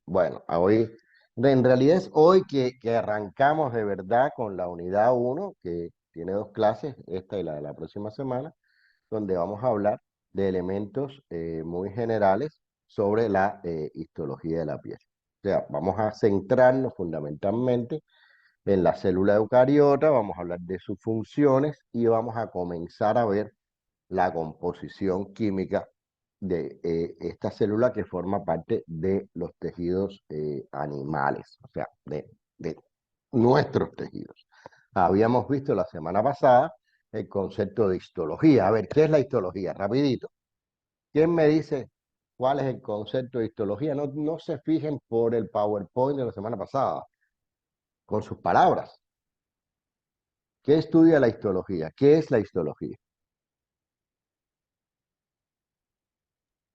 Bueno, hoy, en realidad es hoy que arrancamos de verdad con la unidad uno, que tiene dos clases, esta y la de la próxima semana, donde vamos a hablar de elementos muy generales sobre la histología de la piel. O sea, vamos a centrarnos fundamentalmente en la célula eucariota, vamos a hablar de sus funciones y vamos a comenzar a ver la composición química de esta célula que forma parte de los tejidos animales, o sea, de nuestros tejidos. Habíamos visto la semana pasada el concepto de histología. A ver, ¿qué es la histología? Rapidito. ¿Quién me dice cuál es el concepto de histología? No, no se fijen por el PowerPoint de la semana pasada, con sus palabras. ¿Qué estudia la histología? ¿Qué es la histología?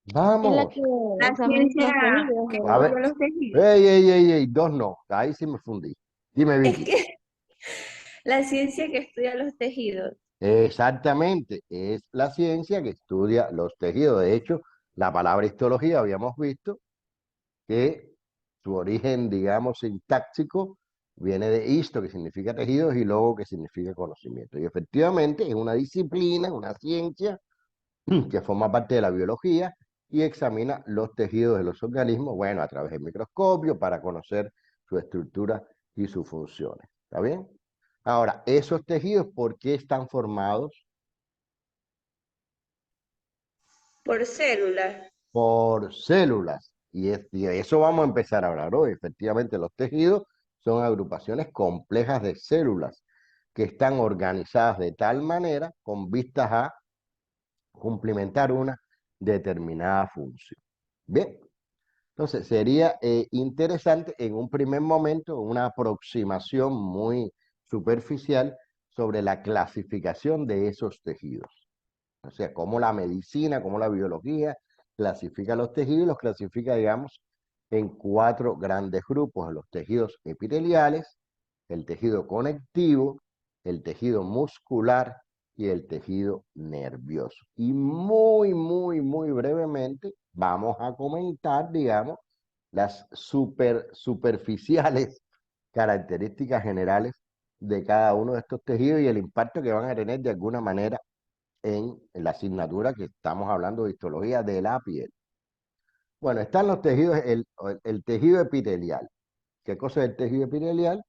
Es la que Vamos. La examina ciencia los tejidos. que A estudia ver. los tejidos. Ey, dos no. Ahí sí me fundí. Dime, Es Vicky. que la ciencia que estudia los tejidos. Exactamente. Es la ciencia que estudia los tejidos. De hecho, la palabra histología habíamos visto que su origen, digamos, sintáctico viene de histo, que significa tejidos, y logo, que significa conocimiento. Y efectivamente es una disciplina, una ciencia que forma parte de la biología y examina los tejidos de los organismos, bueno, a través del microscopio para conocer su estructura y sus funciones. ¿Está bien? Ahora, esos tejidos, ¿por qué están formados? Por células. Por células. Y de eso vamos a empezar a hablar hoy. Efectivamente, los tejidos son agrupaciones complejas de células que están organizadas de tal manera con vistas a cumplimentar una determinada función. Bien, entonces sería interesante en un primer momento una aproximación muy superficial sobre la clasificación de esos tejidos. O sea, cómo la medicina, cómo la biología clasifica los tejidos y los clasifica, digamos, en cuatro grandes grupos: los tejidos epiteliales, el tejido conectivo, el tejido muscular y el tejido nervioso. Y muy brevemente vamos a comentar, digamos, las superficiales características generales de cada uno de estos tejidos y el impacto que van a tener de alguna manera en la asignatura que estamos hablando de histología de la piel. Bueno, están los tejidos, el tejido epitelial. ¿Qué cosa es el tejido epitelial?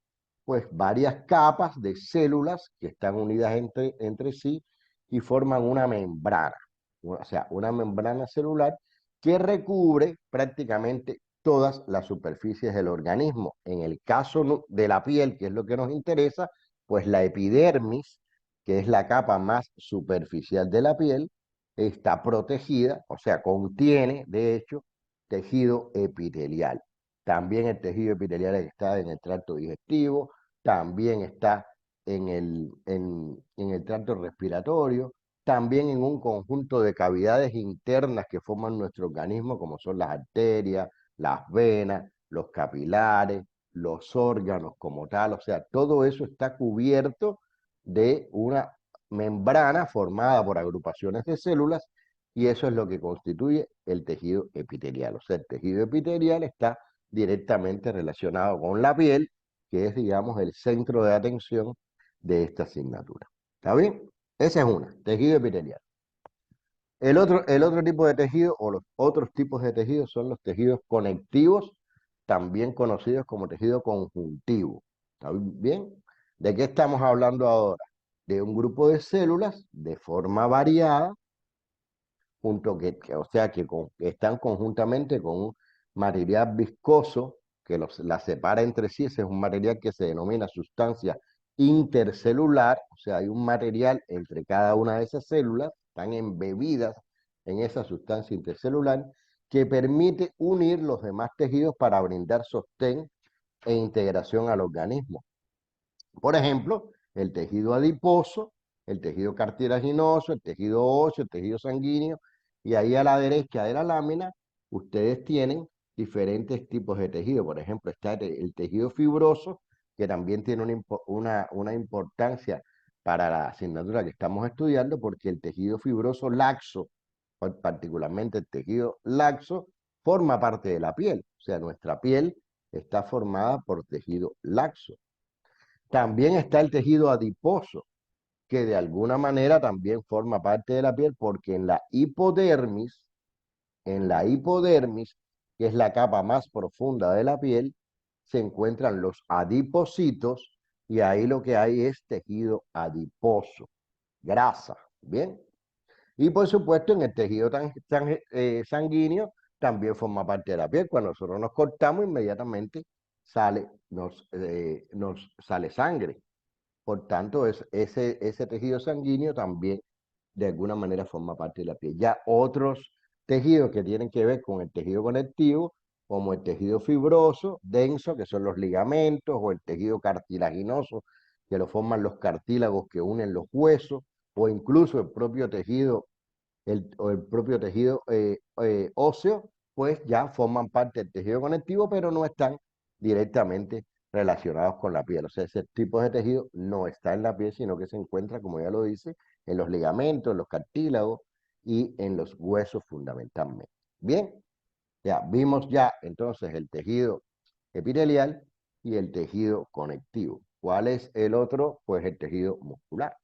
Pues varias capas de células que están unidas entre sí y forman una membrana, o sea, una membrana celular que recubre prácticamente todas las superficies del organismo. En el caso de la piel, que es lo que nos interesa, pues la epidermis, que es la capa más superficial de la piel, está protegida, o sea, contiene, de hecho, tejido epitelial. También el tejido epitelial está en el tracto digestivo, también está en el tracto respiratorio, también en un conjunto de cavidades internas que forman nuestro organismo, como son las arterias, las venas, los capilares, los órganos como tal. O sea, todo eso está cubierto de una membrana formada por agrupaciones de células y eso es lo que constituye el tejido epitelial. O sea, el tejido epitelial está directamente relacionado con la piel, que es, digamos, el centro de atención de esta asignatura. ¿Está bien? Esa es una, tejido epitelial. El otro tipo de tejido o los otros tipos de tejidos son los tejidos conectivos, también conocidos como tejido conjuntivo. ¿Está bien? ¿De qué estamos hablando ahora? De un grupo de células de forma variada o sea, que están conjuntamente con un material viscoso que las separa entre sí. Ese es un material que se denomina sustancia intercelular, o sea, hay un material entre cada una de esas células, están embebidas en esa sustancia intercelular, que permite unir los demás tejidos para brindar sostén e integración al organismo. Por ejemplo, el tejido adiposo, el tejido cartilaginoso, el tejido óseo, el tejido sanguíneo, y ahí a la derecha de la lámina ustedes tienen diferentes tipos de tejido. Por ejemplo, está el tejido fibroso, que también tiene una importancia para la asignatura que estamos estudiando, porque el tejido fibroso laxo, particularmente el tejido laxo, forma parte de la piel. O sea, nuestra piel está formada por tejido laxo. También está el tejido adiposo, que de alguna manera también forma parte de la piel porque en la hipodermis, que es la capa más profunda de la piel, se encuentran los adipocitos y ahí lo que hay es tejido adiposo, grasa, ¿bien? Y por supuesto en el tejido sanguíneo también forma parte de la piel. Cuando nosotros nos cortamos, inmediatamente nos sale sangre. Por tanto, ese tejido sanguíneo también de alguna manera forma parte de la piel. Ya otros tejidos que tienen que ver con el tejido conectivo, como el tejido fibroso, denso, que son los ligamentos, o el tejido cartilaginoso, que lo forman los cartílagos que unen los huesos, o incluso el propio tejido óseo, pues ya forman parte del tejido conectivo, pero no están directamente relacionados con la piel. O sea, ese tipo de tejido no está en la piel, sino que se encuentra, como ya lo dice, en los ligamentos, en los cartílagos y en los huesos fundamentalmente. Bien, ya vimos ya entonces el tejido epitelial y el tejido conectivo. ¿Cuál es el otro? Pues el tejido muscular,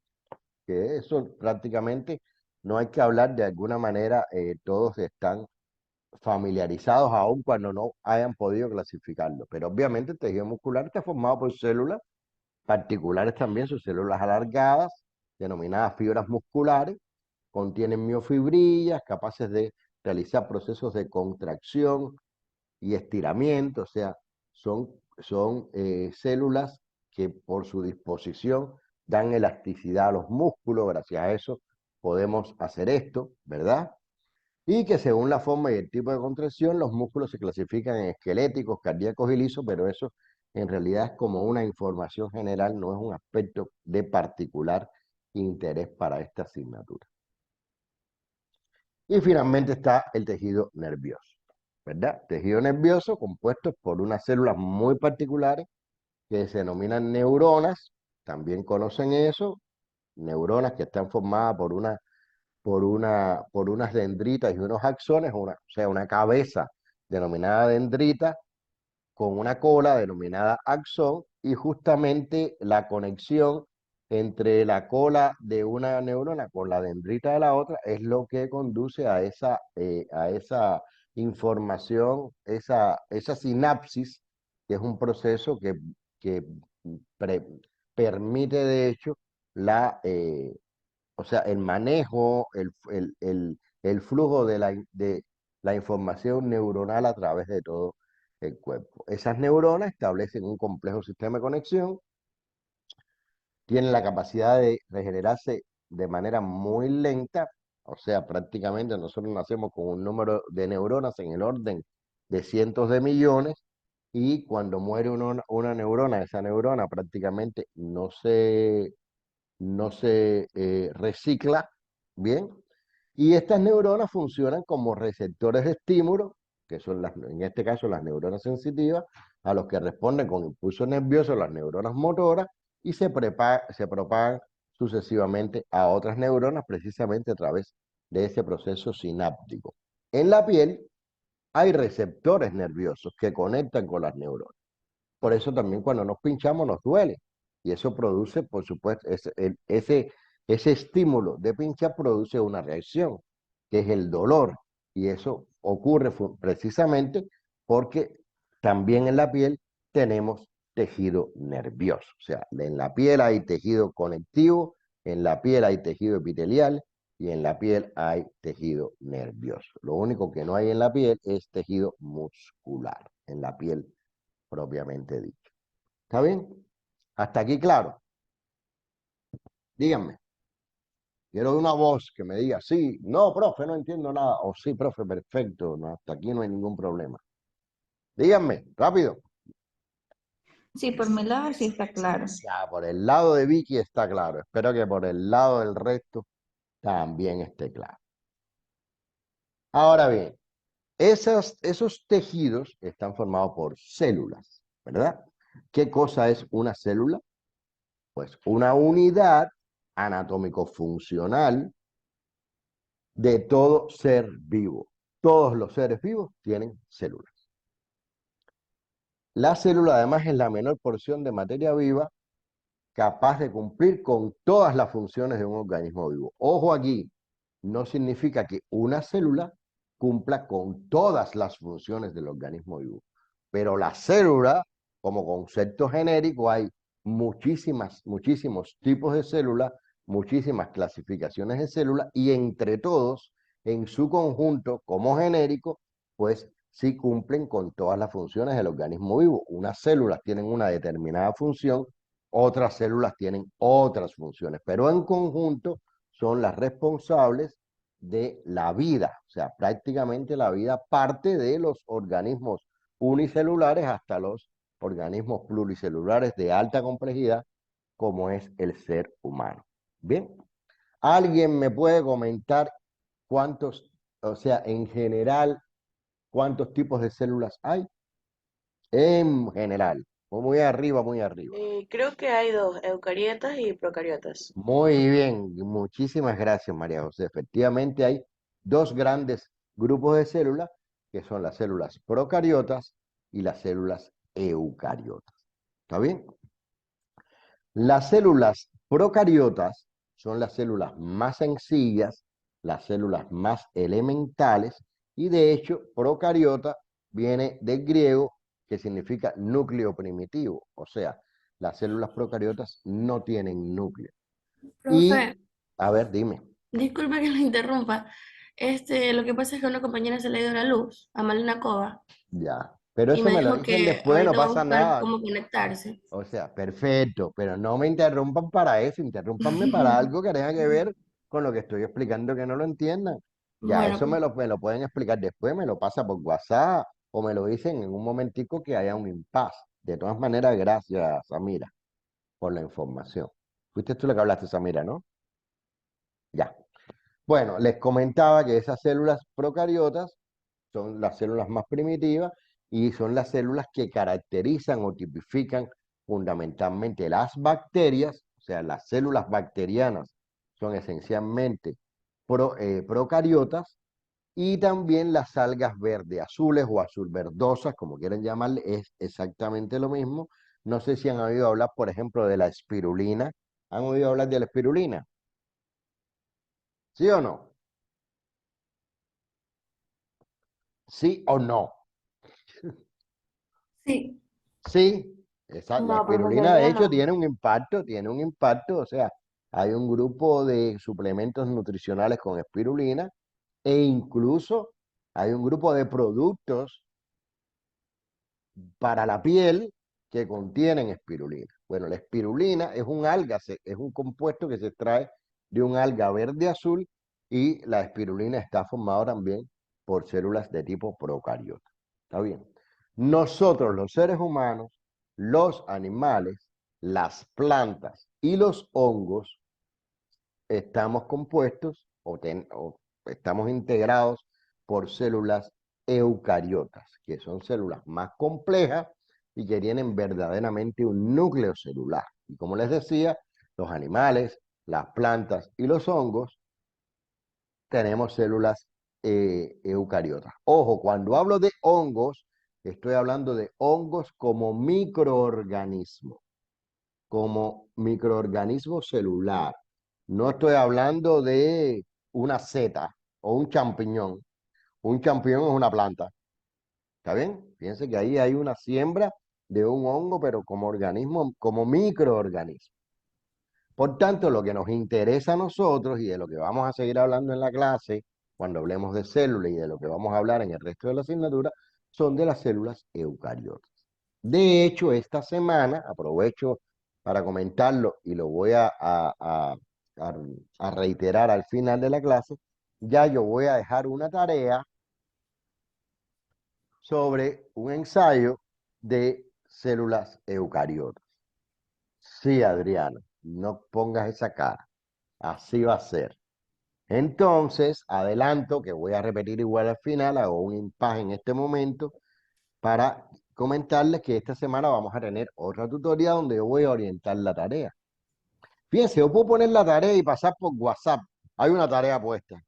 que eso prácticamente no hay que hablar de alguna manera, todos están familiarizados aún cuando no hayan podido clasificarlo. Pero obviamente el tejido muscular está formado por células particulares también, sus células alargadas, denominadas fibras musculares, contienen miofibrillas capaces de realizar procesos de contracción y estiramiento, o sea, son células que por su disposición dan elasticidad a los músculos, gracias a eso podemos hacer esto, ¿verdad? Y que según la forma y el tipo de contracción, los músculos se clasifican en esqueléticos, cardíacos y lisos, pero eso en realidad es como una información general, no es un aspecto de particular interés para esta asignatura. Y finalmente está el tejido nervioso, ¿verdad? Tejido nervioso compuesto por unas células muy particulares que se denominan neuronas, también conocen eso, neuronas que están formadas por unas dendritas y unos axones, o sea, una cabeza denominada dendrita con una cola denominada axón y justamente la conexión entre la cola de una neurona con la dendrita de la otra es lo que conduce a esa información, esa sinapsis, que es un proceso que pre- permite de hecho o sea, el manejo, el flujo de la información neuronal a través de todo el cuerpo. Esas neuronas establecen un complejo sistema de conexión, tienen la capacidad de regenerarse de manera muy lenta, o sea, prácticamente nosotros nacemos con un número de neuronas en el orden de cientos de millones y cuando muere una neurona, esa neurona prácticamente no se recicla bien. Y estas neuronas funcionan como receptores de estímulo, que son en este caso las neuronas sensitivas, a los que responden con impulsos nerviosos las neuronas motoras y se propagan sucesivamente a otras neuronas precisamente a través de ese proceso sináptico. En la piel hay receptores nerviosos que conectan con las neuronas. Por eso también cuando nos pinchamos nos duele. Y eso produce, por supuesto, ese estímulo de pinchar produce una reacción, que es el dolor. Y eso ocurre precisamente porque también en la piel tenemos tejido nervioso. O sea, en la piel hay tejido conectivo, en la piel hay tejido epitelial y en la piel hay tejido nervioso. Lo único que no hay en la piel es tejido muscular, en la piel propiamente dicho. ¿Está bien? Hasta aquí, claro. Díganme. Quiero una voz que me diga, sí, no, profe, no entiendo nada. O sí, profe, perfecto. No, hasta aquí no hay ningún problema. Díganme, rápido. Sí, por mi lado sí está claro. Ya, por el lado de Vicky está claro. Espero que por el lado del resto también esté claro. Ahora bien, esos tejidos están formados por células, ¿verdad? ¿Qué cosa es una célula? Pues una unidad anatómico-funcional de todo ser vivo. Todos los seres vivos tienen células. La célula además es la menor porción de materia viva capaz de cumplir con todas las funciones de un organismo vivo. Ojo aquí, no significa que una célula cumpla con todas las funciones del organismo vivo, pero la célula, como concepto genérico, hay muchísimos tipos de células, muchísimas clasificaciones de células, y entre todos, en su conjunto, como genérico, pues sí cumplen con todas las funciones del organismo vivo. Unas células tienen una determinada función, otras células tienen otras funciones, pero en conjunto son las responsables de la vida. O sea, prácticamente la vida parte de los organismos unicelulares hasta los organismos pluricelulares de alta complejidad, como es el ser humano. Bien, ¿alguien me puede comentar cuántos, o sea, en general, cuántos tipos de células hay? En general, o muy arriba, muy arriba. Creo que hay dos, eucariotas y procariotas. Muy bien, muchísimas gracias, María José. Efectivamente, hay dos grandes grupos de células, que son las células procariotas y las células eucariotas. ¿Está bien? Las células procariotas son las células más sencillas, las células más elementales, y de hecho, procariota viene del griego, que significa núcleo primitivo, o sea, las células procariotas no tienen núcleo. Profe, Y, a ver, dime. disculpe que lo interrumpa. Lo que pasa es que a una compañera se le ha ido la luz, a Malena Cova, Ya. Pero y eso me me lo dijo dicen que después, no ahorita va a pasa buscar nada. cómo conectarse. O sea, perfecto, pero no me interrumpan para eso, interrúmpanme para algo que tenga que ver con lo que estoy explicando que no lo entiendan. Ya, Bueno, eso pues, me lo pueden explicar después, me lo pasa por WhatsApp o me lo dicen en un momentico que haya un impasse. De todas maneras, gracias, Samira, por la información. Fuiste tú la que hablaste, Samira, ¿no? Ya. Bueno, les comentaba que esas células procariotas son las células más primitivas y son las células que caracterizan o tipifican fundamentalmente las bacterias, o sea, las células bacterianas son esencialmente procariotas, y también las algas verde azules o azul verdosas, como quieran llamarle, es exactamente lo mismo. No sé si han oído hablar, por ejemplo, de la espirulina. ¿Han oído hablar de la espirulina? ¿Sí o no? ¿Sí o no? sí. Sí, exacto. La No, profesor, espirulina de yo hecho no. tiene un impacto, o sea, hay un grupo de suplementos nutricionales con espirulina e incluso hay un grupo de productos para la piel que contienen espirulina. Bueno, la espirulina es un alga, es un compuesto que se extrae de un alga verde azul, y la espirulina está formada también por células de tipo procariota. ¿Está bien? Nosotros, los seres humanos, los animales, las plantas y los hongos estamos compuestos o estamos integrados por células eucariotas, que son células más complejas y que tienen verdaderamente un núcleo celular. Y como les decía, los animales, las plantas y los hongos tenemos células eucariotas. Ojo, cuando hablo de hongos, estoy hablando de hongos como microorganismo celular. No estoy hablando de una seta o un champiñón. Un champiñón es una planta. ¿Está bien? Fíjense que ahí hay una siembra de un hongo, pero como organismo, como microorganismo. Por tanto, lo que nos interesa a nosotros y de lo que vamos a seguir hablando en la clase, cuando hablemos de células, y de lo que vamos a hablar en el resto de la asignatura, son de las células eucariotas. De hecho, esta semana, aprovecho para comentarlo y lo voy a- a reiterar al final de la clase, ya yo voy a dejar una tarea sobre un ensayo de células eucariotas. Sí, Adriano, no pongas esa cara. Así va a ser. Entonces, adelanto que voy a repetir igual al final, hago un impasse en este momento para comentarles que esta semana vamos a tener otra tutoría donde yo voy a orientar la tarea. Fíjense, yo puedo poner la tarea y pasar por WhatsApp. Hay una tarea puesta.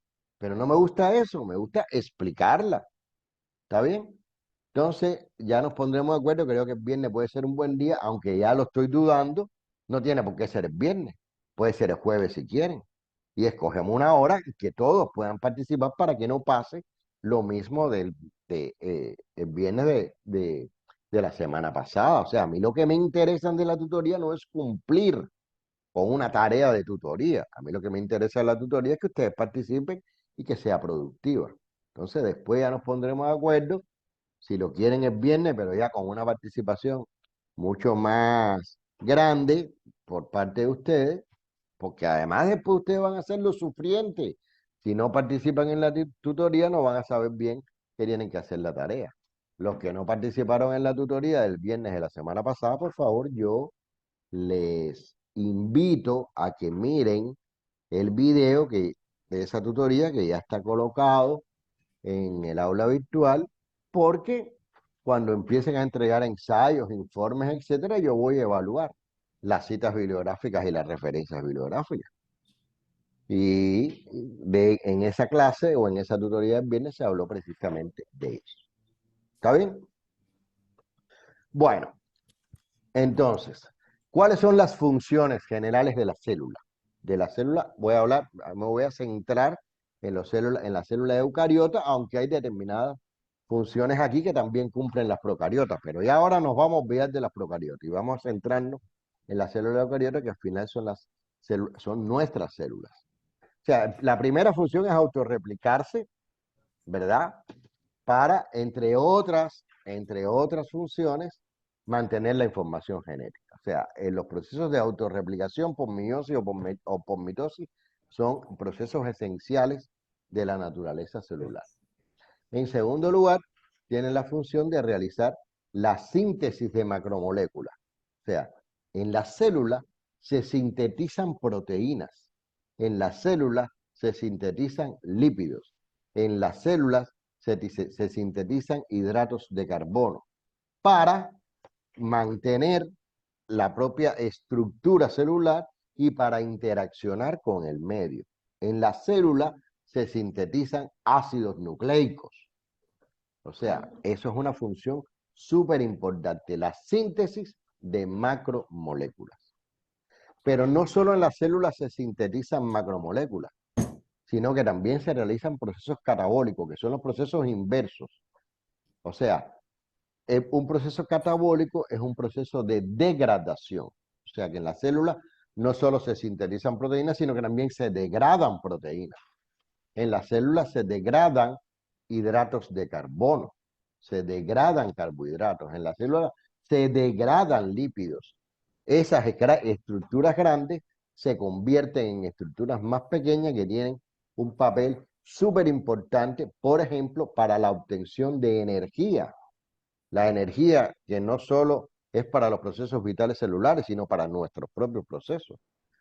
Pero no me gusta eso, me gusta explicarla. ¿Está bien? Entonces, ya nos pondremos de acuerdo. Creo que el viernes puede ser un buen día, aunque ya lo estoy dudando. No tiene por qué ser el viernes. Puede ser el jueves si quieren. Y escogemos una hora y que todos puedan participar para que no pase lo mismo el viernes de la semana pasada. O sea, a mí lo que me interesa de la tutoría no es cumplir con una tarea de tutoría. A mí lo que me interesa de la tutoría es que ustedes participen y que sea productiva. Entonces, después ya nos pondremos de acuerdo si lo quieren el viernes, pero ya con una participación mucho más grande por parte de ustedes, porque además después ustedes van a ser los sufrientes. Si no participan en la tutoría, no van a saber bien que tienen que hacer la tarea. Los que no participaron en la tutoría del viernes de la semana pasada, por favor, yo les invito a que miren el video de esa tutoría que ya está colocado en el aula virtual, porque cuando empiecen a entregar ensayos, informes, etcétera, yo voy a evaluar las citas bibliográficas y las referencias bibliográficas. Y en esa clase o en esa tutoría del viernes se habló precisamente de eso. ¿Está bien? Bueno, entonces, ¿cuáles son las funciones generales de la célula? De la célula voy a hablar, me voy a centrar en la célula eucariota, aunque hay determinadas funciones aquí que también cumplen las procariotas, pero ya ahora nos vamos a olvidar de las procariotas y vamos a centrarnos en la célula eucariota, que al final son nuestras células. O sea, la primera función es autorreplicarse, ¿verdad? Para, entre otras funciones, mantener la información genética. O sea, los procesos de autorreplicación por meiosis o por mitosis son procesos esenciales de la naturaleza celular. En segundo lugar, tienen la función de realizar la síntesis de macromoléculas. O sea, en la célula se sintetizan proteínas, en la célula se sintetizan lípidos, en las células se sintetizan hidratos de carbono para mantener la propia estructura celular y para interaccionar con el medio. En la célula se sintetizan ácidos nucleicos. O sea, eso es una función súper importante, la síntesis de macromoléculas. Pero no solo en las células se sintetizan macromoléculas, sino que también se realizan procesos catabólicos, que son los procesos inversos. O sea, un proceso catabólico es un proceso de degradación. O sea, que en la célula no solo se sintetizan proteínas, sino que también se degradan proteínas. En las células se degradan hidratos de carbono, se degradan carbohidratos. En las células se degradan lípidos. Esas estructuras grandes se convierten en estructuras más pequeñas que tienen un papel súper importante, por ejemplo, para la obtención de energía. La energía que no solo es para los procesos vitales celulares, sino para nuestros propios procesos.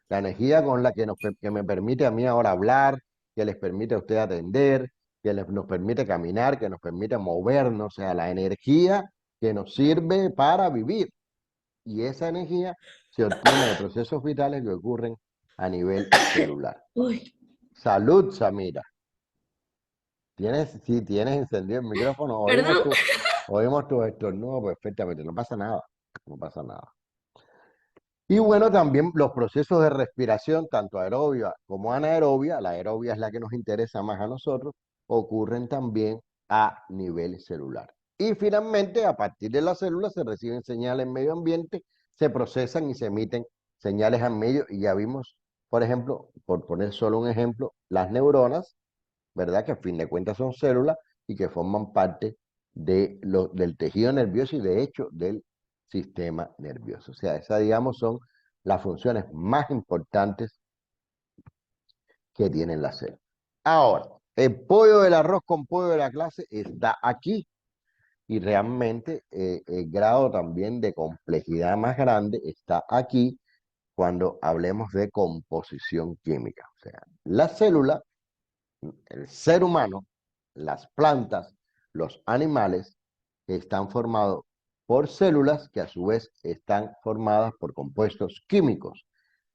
La energía con la que me permite a mí ahora hablar, que les permite a usted atender, nos permite caminar, que nos permite movernos, o sea, la energía que nos sirve para vivir. Y esa energía se obtiene de procesos vitales que ocurren a nivel celular. Uy, Salud, Samira. Sí, tienes encendido el micrófono. perdón. Oímos tu estornudo perfectamente. No pasa nada. No pasa nada. Y bueno, también los procesos de respiración, tanto aerobia como anaerobia, la aerobia es la que nos interesa más a nosotros, ocurren también a nivel celular. Y finalmente, a partir de las células se reciben señales en medio ambiente, se procesan y se emiten señales al medio. Y ya vimos, por ejemplo, por poner solo un ejemplo, las neuronas, ¿verdad? Que a fin de cuentas son células y que forman parte del tejido nervioso y de hecho del sistema nervioso. O sea, esas, digamos, son las funciones más importantes que tienen las células. Ahora, el pollo del arroz con pollo de la clase está aquí y realmente el grado también de complejidad más grande está aquí cuando hablemos de composición química. O sea, la célula, el ser humano, las plantas, los animales están formados por células que a su vez están formadas por compuestos químicos.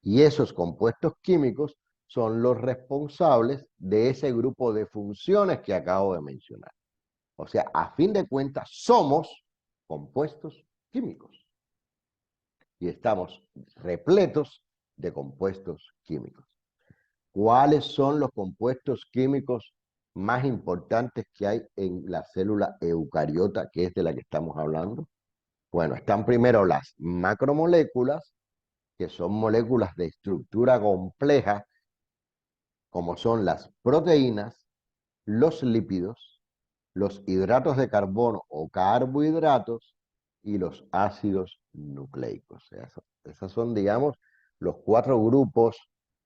Y esos compuestos químicos son los responsables de ese grupo de funciones que acabo de mencionar. O sea, a fin de cuentas, somos compuestos químicos y estamos repletos de compuestos químicos. ¿Cuáles son los compuestos químicos más importantes que hay en la célula eucariota, que es de la que estamos hablando? Bueno, están primero las macromoléculas, que son moléculas de estructura compleja, como son las proteínas, los lípidos, los hidratos de carbono o carbohidratos y los ácidos nucleicos. O sea, esos son, digamos, los 4 grupos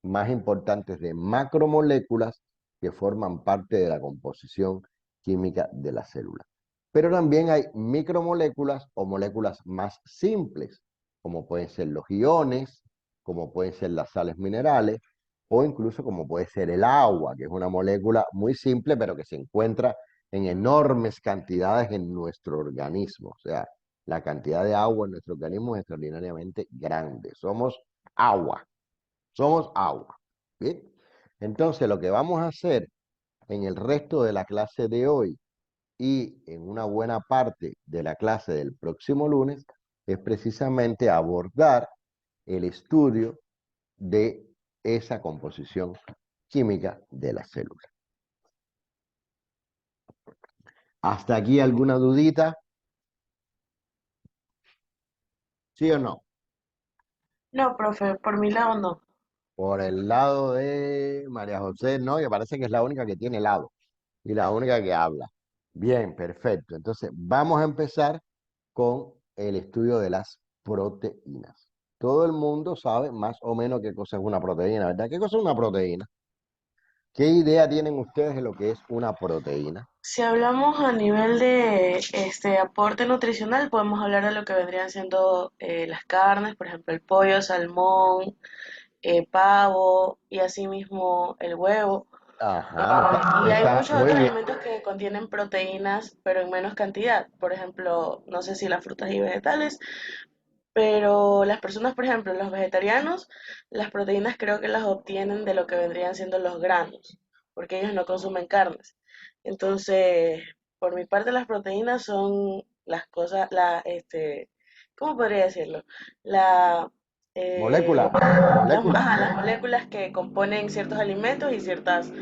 más importantes de macromoléculas que forman parte de la composición química de la célula. Pero también hay micromoléculas o moléculas más simples, como pueden ser los iones, como pueden ser las sales minerales, o incluso como puede ser el agua, que es una molécula muy simple, pero que se encuentra en enormes cantidades en nuestro organismo. O sea, la cantidad de agua en nuestro organismo es extraordinariamente grande. Somos agua, somos agua. ¿Bien? Entonces, lo que vamos a hacer en el resto de la clase de hoy y en una buena parte de la clase del próximo lunes es precisamente abordar el estudio de esa composición química de la célula. ¿Hasta aquí alguna dudita? ¿Sí o no? No, profe, por mi lado no. Por el lado de María José, no, que parece que es la única que tiene lado y la única que habla. Bien, perfecto. Entonces, vamos a empezar con el estudio de las proteínas. Todo el mundo sabe más o menos qué cosa es una proteína, ¿verdad? ¿Qué cosa es una proteína? ¿Qué idea tienen ustedes de lo que es una proteína? Si hablamos a nivel de aporte nutricional, podemos hablar de lo que vendrían siendo las carnes, por ejemplo, el pollo, salmón, pavo y asimismo el huevo. Ajá, Y hay está muchos muy otros bien. alimentos que contienen proteínas, pero en menos cantidad. Por ejemplo, no sé si las frutas y vegetales, pero las personas, por ejemplo, los vegetarianos, las proteínas creo que las obtienen de lo que vendrían siendo los granos, porque ellos no consumen carnes. Entonces, por mi parte, las proteínas son las cosas, ¿cómo podría decirlo? La, Molécula, molécula. las moléculas que componen ciertos alimentos y ciertas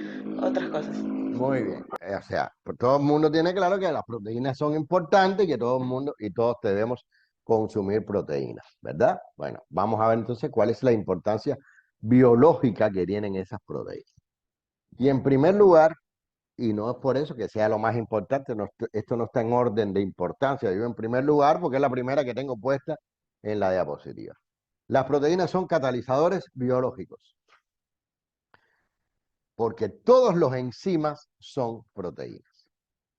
otras cosas. Muy bien. O sea, pues todo el mundo tiene claro que las proteínas son importantes y que todo el mundo y todos debemos consumir proteínas, ¿verdad? Bueno, vamos a ver entonces cuál es la importancia biológica que tienen esas proteínas. Y en primer lugar, y no es por eso que sea lo más importante, esto no está en orden de importancia, digo en primer lugar porque es la primera que tengo puesta en la diapositiva. Las proteínas son catalizadores biológicos, porque todos los enzimas son proteínas.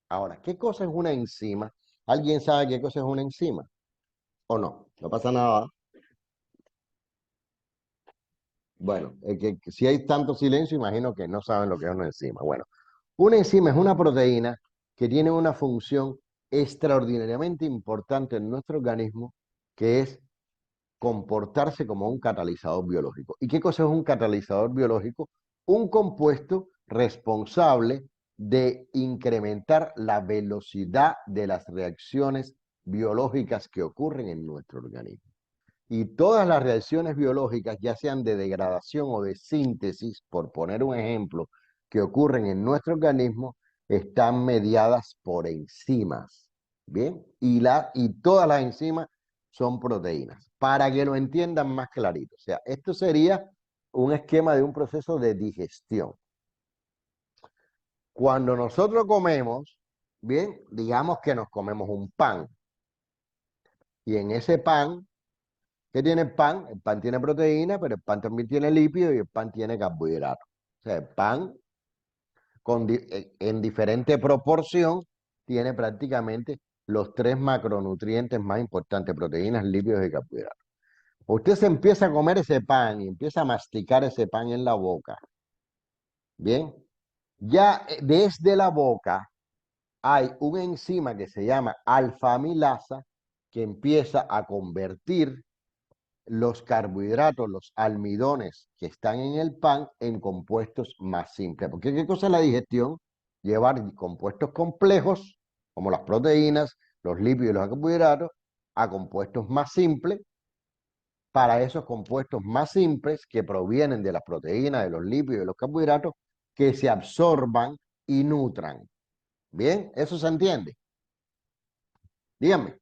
Ahora, ¿qué cosa es una enzima? ¿Alguien sabe qué cosa es una enzima? ¿O no? No pasa nada. Bueno, que si hay tanto silencio, imagino que no saben lo que es una enzima. Bueno, una enzima es una proteína que tiene una función extraordinariamente importante en nuestro organismo, que es comportarse como un catalizador biológico. ¿Y qué cosa es un catalizador biológico? Un compuesto responsable de incrementar la velocidad de las reacciones biológicas que ocurren en nuestro organismo. Y todas las reacciones biológicas, ya sean de degradación o de síntesis, por poner un ejemplo, que ocurren en nuestro organismo, están mediadas por enzimas. ¿Bien? Y todas las enzimas son proteínas, para que lo entiendan más clarito. O sea, esto sería un esquema de un proceso de digestión. Cuando nosotros comemos, bien, digamos que nos comemos un pan, y en ese pan, ¿qué tiene el pan? El pan tiene proteína, pero el pan también tiene lípidos y el pan tiene carbohidratos. O sea, el pan en diferente proporción tiene prácticamente los 3 macronutrientes más importantes: proteínas, lípidos y carbohidratos. Usted se empieza a comer ese pan y empieza a masticar ese pan en la boca. Bien, ya desde la boca hay una enzima que se llama alfa-amilasa que empieza a convertir los carbohidratos, los almidones que están en el pan en compuestos más simples. Porque ¿qué cosa es la digestión? Llevar compuestos complejos, como las proteínas, los lípidos y los carbohidratos, a compuestos más simples, para esos compuestos más simples que provienen de las proteínas, de los lípidos y de los carbohidratos, que se absorban y nutran. ¿Bien? ¿Eso se entiende? Díganme.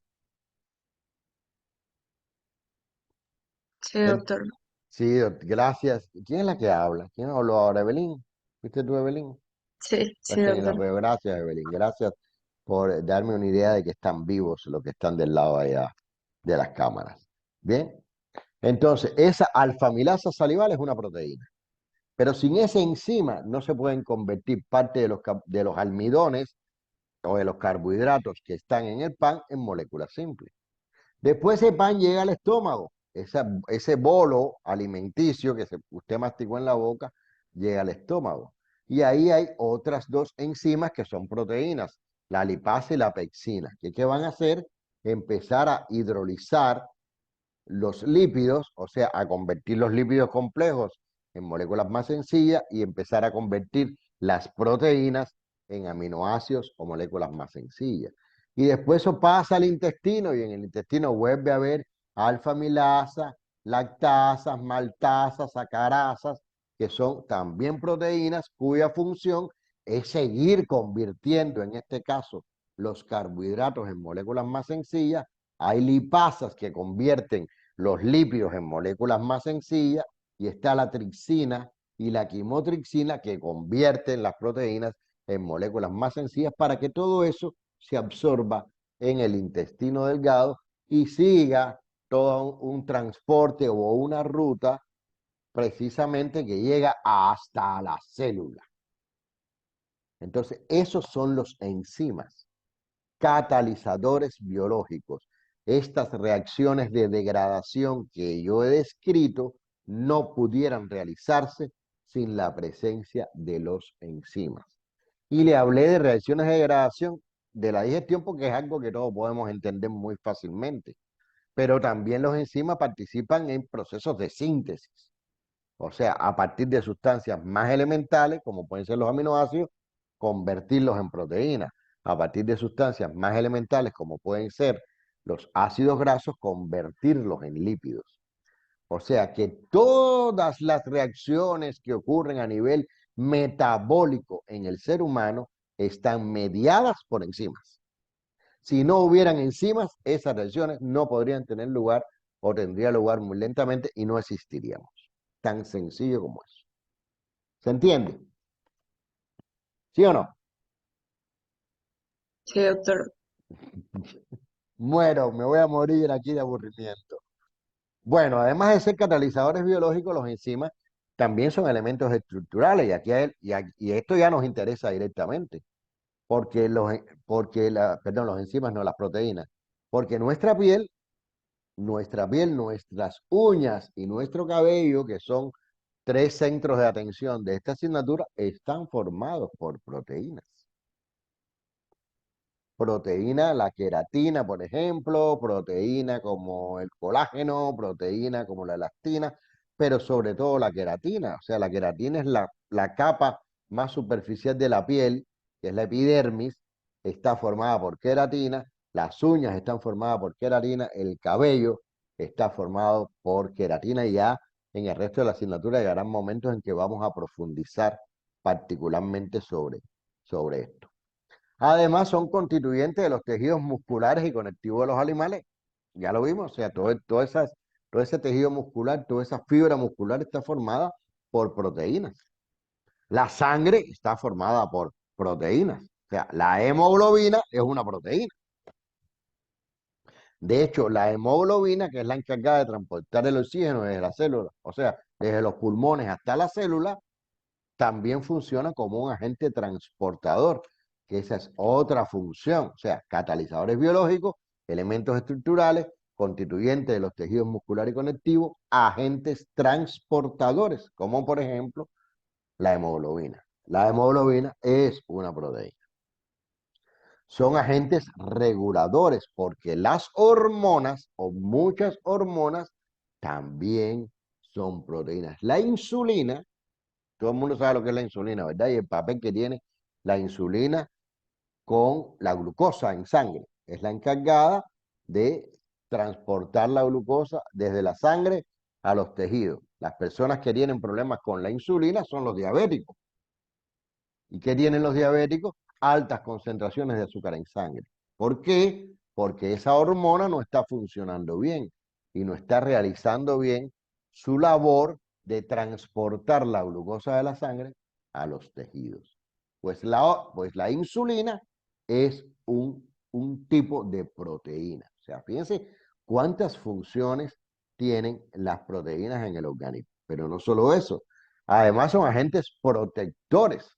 Sí, En- doctor. Sí, gracias. ¿Quién es la que habla? ¿Quién habló ahora? ¿Evelyn? ¿Fuiste tú, Evelyn? Sí, sí, Pues que ni doctor. los veo. Gracias, Evelyn. Gracias por darme una idea de que están vivos los que están del lado allá de las cámaras. Bien. Entonces, esa alfamilasa salival es una proteína. Pero sin esa enzima no se pueden convertir parte de los almidones o de los carbohidratos que están en el pan en moléculas simples. Después ese pan llega al estómago. Ese bolo alimenticio que usted masticó en la boca llega al estómago. Y ahí hay otras dos enzimas que son proteínas, la lipasa y la pexina. ¿Qué van a hacer? Empezar a hidrolizar los lípidos, o sea, a convertir los lípidos complejos en moléculas más sencillas y empezar a convertir las proteínas en aminoácidos o moléculas más sencillas. Y después eso pasa al intestino y en el intestino vuelve a haber alfa-amilasa, lactasas, maltasas, sacarasas, que son también proteínas cuya función es seguir convirtiendo, en este caso, los carbohidratos en moléculas más sencillas. Hay lipasas que convierten los lípidos en moléculas más sencillas y está la tripsina y la quimotripsina que convierten las proteínas en moléculas más sencillas para que todo eso se absorba en el intestino delgado y siga todo un transporte o una ruta precisamente que llega hasta la célula. Entonces, esos son los enzimas, catalizadores biológicos. Estas reacciones de degradación que yo he descrito no pudieran realizarse sin la presencia de los enzimas. Y le hablé de reacciones de degradación de la digestión porque es algo que todos podemos entender muy fácilmente. Pero también los enzimas participan en procesos de síntesis. O sea, a partir de sustancias más elementales, como pueden ser los aminoácidos, convertirlos en proteínas. A partir de sustancias más elementales, como pueden ser los ácidos grasos, convertirlos en lípidos. O sea que todas las reacciones que ocurren a nivel metabólico en el ser humano están mediadas por enzimas. Si no hubieran enzimas, esas reacciones no podrían tener lugar o tendrían lugar muy lentamente y no existiríamos. Tan sencillo como eso. ¿Se entiende? ¿Sí o no? Sí, doctor. Muero, me voy a morir aquí de aburrimiento. Bueno, además de ser catalizadores biológicos, los enzimas también son elementos estructurales y esto ya nos interesa directamente, los enzimas no, las proteínas, porque nuestras uñas y nuestro cabello, que son tres centros de atención de esta asignatura, están formados por proteínas. Proteína, la queratina, por ejemplo, proteína como el colágeno, proteína como la elastina, pero sobre todo la queratina. O sea, la queratina es la capa más superficial de la piel, que es la epidermis, está formada por queratina, las uñas están formadas por queratina, el cabello está formado por queratina y ya en el resto de la asignatura llegarán momentos en que vamos a profundizar particularmente sobre esto. Además, son constituyentes de los tejidos musculares y conectivos de los animales. Ya lo vimos, o sea, todo ese tejido muscular, toda esa fibra muscular está formada por proteínas. La sangre está formada por proteínas. O sea, la hemoglobina es una proteína. De hecho, la hemoglobina, que es la encargada de transportar el oxígeno desde la célula, o sea, desde los pulmones hasta la célula, también funciona como un agente transportador, que esa es otra función, o sea, catalizadores biológicos, elementos estructurales, constituyentes de los tejidos musculares y conectivos, agentes transportadores, como por ejemplo la hemoglobina. La hemoglobina es una proteína. Son agentes reguladores porque las hormonas o muchas hormonas también son proteínas. La insulina, todo el mundo sabe lo que es la insulina, ¿verdad? Y el papel que tiene la insulina con la glucosa en sangre. Es la encargada de transportar la glucosa desde la sangre a los tejidos. Las personas que tienen problemas con la insulina son los diabéticos. ¿Y qué tienen los diabéticos? Altas concentraciones de azúcar en sangre. ¿Por qué? Porque esa hormona no está funcionando bien y no está realizando bien su labor de transportar la glucosa de la sangre a los tejidos. Pues la insulina es un tipo de proteína. O sea, fíjense cuántas funciones tienen las proteínas en el organismo. Pero no solo eso, además son agentes protectores.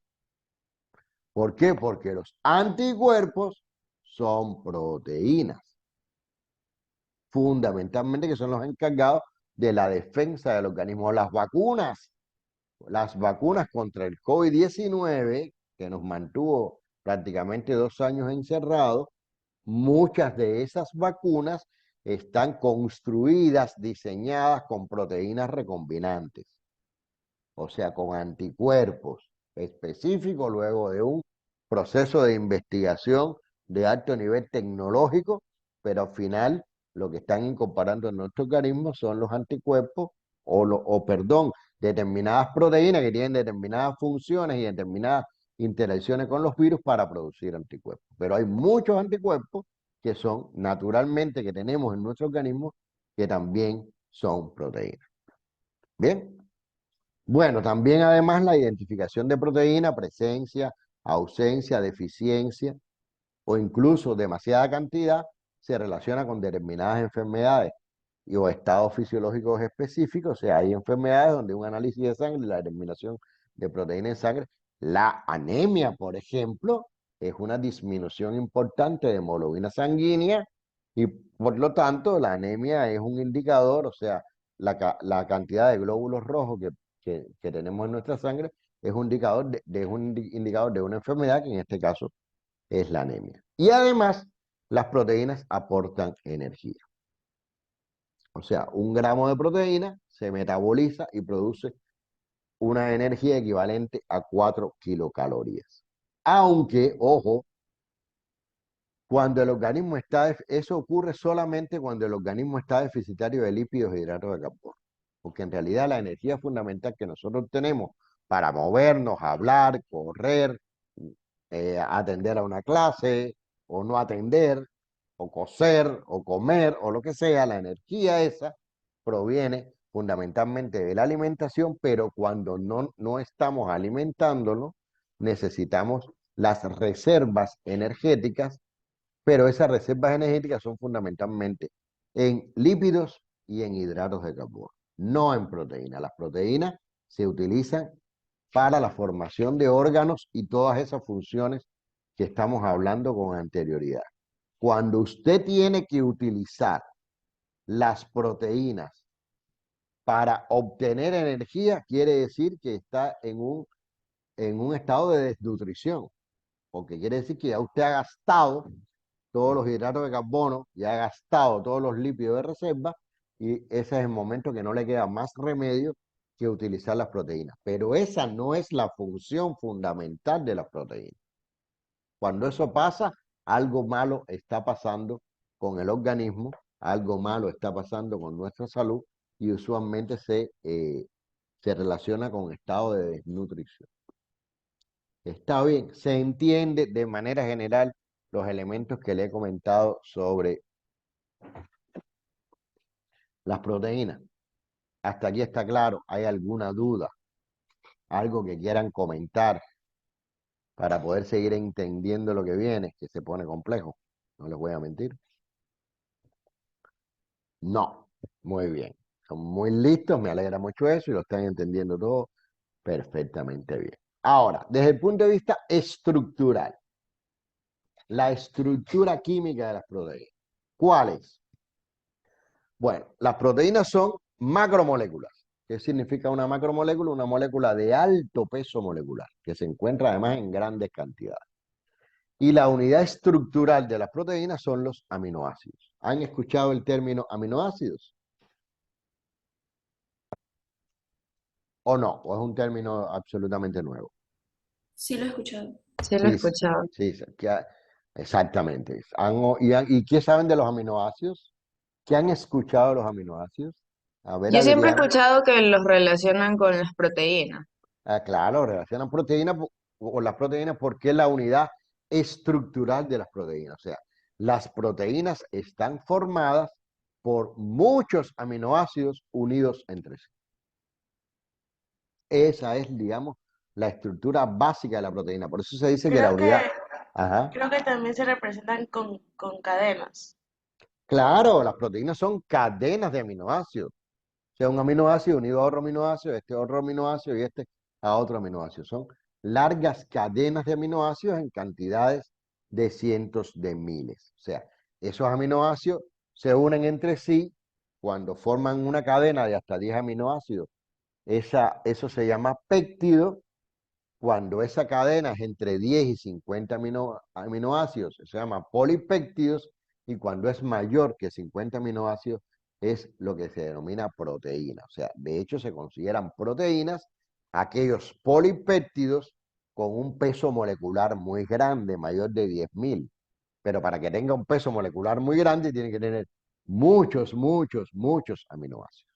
¿Por qué? Porque los anticuerpos son proteínas, fundamentalmente que son los encargados de la defensa del organismo. Las vacunas contra el COVID-19, que nos mantuvo prácticamente 2 años encerrados, muchas de esas vacunas están construidas, diseñadas con proteínas recombinantes, o sea, con anticuerpos específicos luego de un proceso de investigación de alto nivel tecnológico, pero al final lo que están incorporando en nuestro organismo son los anticuerpos perdón, determinadas proteínas que tienen determinadas funciones y determinadas interacciones con los virus para producir anticuerpos. Pero hay muchos anticuerpos que son naturalmente que tenemos en nuestro organismo que también son proteínas. Bien. Bueno, también además la identificación de proteína, presencia, ausencia, deficiencia o incluso demasiada cantidad se relaciona con determinadas enfermedades o estados fisiológicos específicos. O sea, hay enfermedades donde un análisis de sangre y la determinación de proteína en sangre, la anemia, por ejemplo, es una disminución importante de hemoglobina sanguínea y por lo tanto la anemia es un indicador, o sea, la cantidad de glóbulos rojos que tenemos en nuestra sangre es un indicador indicador de una enfermedad que en este caso es la anemia. Y además, las proteínas aportan energía. O sea, 1 gramo de proteína se metaboliza y produce una energía equivalente a 4 kilocalorías. Aunque, ojo, cuando el organismo eso ocurre solamente cuando el organismo está deficitario de lípidos e hidratos de carbono. Porque en realidad la energía fundamental que nosotros tenemos para movernos, hablar, correr, atender a una clase, o no atender, o coser, o comer, o lo que sea, la energía esa proviene fundamentalmente de la alimentación, pero cuando no estamos alimentándonos, necesitamos las reservas energéticas, pero esas reservas energéticas son fundamentalmente en lípidos y en hidratos de carbono, no en proteínas. Las proteínas se utilizan para la formación de órganos y todas esas funciones que estamos hablando con anterioridad. Cuando usted tiene que utilizar las proteínas para obtener energía, quiere decir que está en un estado de desnutrición, porque quiere decir que ya usted ha gastado todos los hidratos de carbono, ya ha gastado todos los lípidos de reserva y ese es el momento que no le queda más remedio que utilizar las proteínas. Pero esa no es la función fundamental de las proteínas. Cuando eso pasa, algo malo está pasando con el organismo, algo malo está pasando con nuestra salud y usualmente se relaciona con estado de desnutrición. Está bien, se entiende de manera general los elementos que le he comentado sobre las proteínas. Hasta aquí está claro. ¿Hay alguna duda? ¿Algo que quieran comentar para poder seguir entendiendo lo que viene, que se pone complejo? No les voy a mentir. No, muy bien. Son muy listos, me alegra mucho eso y lo están entendiendo todo perfectamente bien. Ahora, desde el punto de vista estructural, la estructura química de las proteínas. ¿Cuál es? Bueno, las proteínas son macromoléculas. ¿Qué significa una macromolécula? Una molécula de alto peso molecular, que se encuentra además en grandes cantidades. Y la unidad estructural de las proteínas son los aminoácidos. ¿Han escuchado el término aminoácidos? ¿O no? ¿O es un término absolutamente nuevo? Sí lo he escuchado. Sí, lo he Sí, escuchado. sí, sí, exactamente. ¿Y qué saben de los aminoácidos? ¿Qué han escuchado de los aminoácidos? A ver, Yo siempre he Adriana. escuchado que los relacionan con las proteínas. Ah, claro, relacionan proteínas con las proteínas porque es la unidad estructural de las proteínas. O sea, las proteínas están formadas por muchos aminoácidos unidos entre sí. Esa es, digamos, la estructura básica de la proteína. Por eso se dice que la Creo unidad... que, Ajá. creo que también se representan con cadenas. Claro, las proteínas son cadenas de aminoácidos. O sea, un aminoácido unido a otro aminoácido, este otro aminoácido y este a otro aminoácido. Son largas cadenas de aminoácidos en cantidades de cientos de miles. O sea, esos aminoácidos se unen entre sí cuando forman una cadena de hasta 10 aminoácidos. Eso se llama péptido. Cuando esa cadena es entre 10 y 50 aminoácidos, se llama polipéptidos, y cuando es mayor que 50 aminoácidos, es lo que se denomina proteína. O sea, de hecho se consideran proteínas aquellos polipéptidos con un peso molecular muy grande, mayor de 10.000. Pero para que tenga un peso molecular muy grande, tiene que tener muchos, muchos, muchos aminoácidos.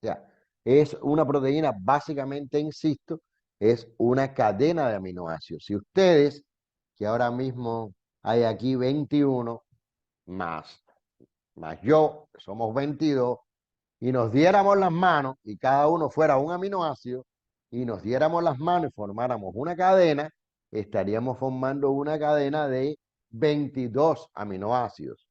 O sea, es una proteína, básicamente, insisto, es una cadena de aminoácidos. Si ustedes, que ahora mismo hay aquí 21, más, más yo, que somos 22, y nos diéramos las manos y cada uno fuera un aminoácido, y nos diéramos las manos y formáramos una cadena, estaríamos formando una cadena de 22 aminoácidos.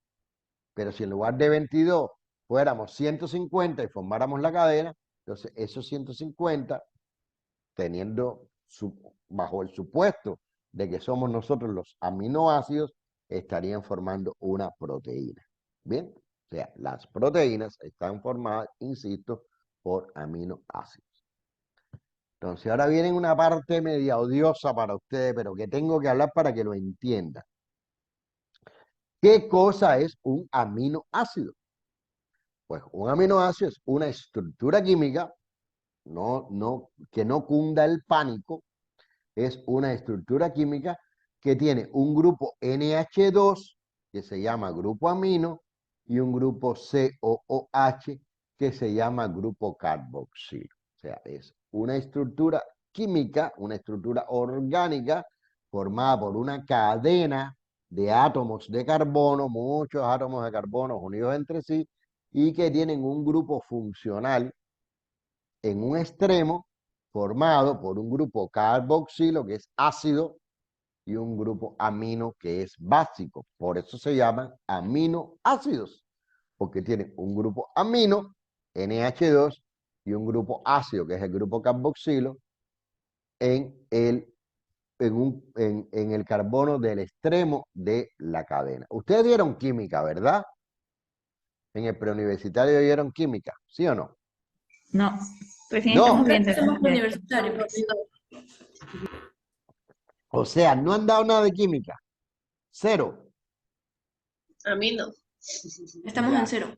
Pero si en lugar de 22 fuéramos 150 y formáramos la cadena, entonces esos 150, bajo el supuesto de que somos nosotros los aminoácidos, estarían formando una proteína. ¿Bien? O sea, las proteínas están formadas, insisto, por aminoácidos. Entonces, ahora viene una parte media odiosa para ustedes, pero que tengo que hablar para que lo entiendan. ¿Qué cosa es un aminoácido? Pues un aminoácido es una estructura química, que no cunda el pánico, es una estructura química que tiene un grupo NH2, que se llama grupo amino, y un grupo COOH, que se llama grupo carboxilo. O sea, es una estructura química, una estructura orgánica, formada por una cadena de átomos de carbono, muchos átomos de carbono unidos entre sí, y que tienen un grupo funcional en un extremo formado por un grupo carboxilo, que es ácido, y un grupo amino, que es básico. Por eso se llaman aminoácidos, porque tienen un grupo amino, NH2, y un grupo ácido, que es el grupo carboxilo, en el carbono del extremo de la cadena. Ustedes dieron química, ¿verdad? En el preuniversitario dieron química, ¿sí o no? No, recién estamos No, viendo. Somos universitarios. o sea, no han dado nada de química, cero. A mí no. Estamos en Ya, cero.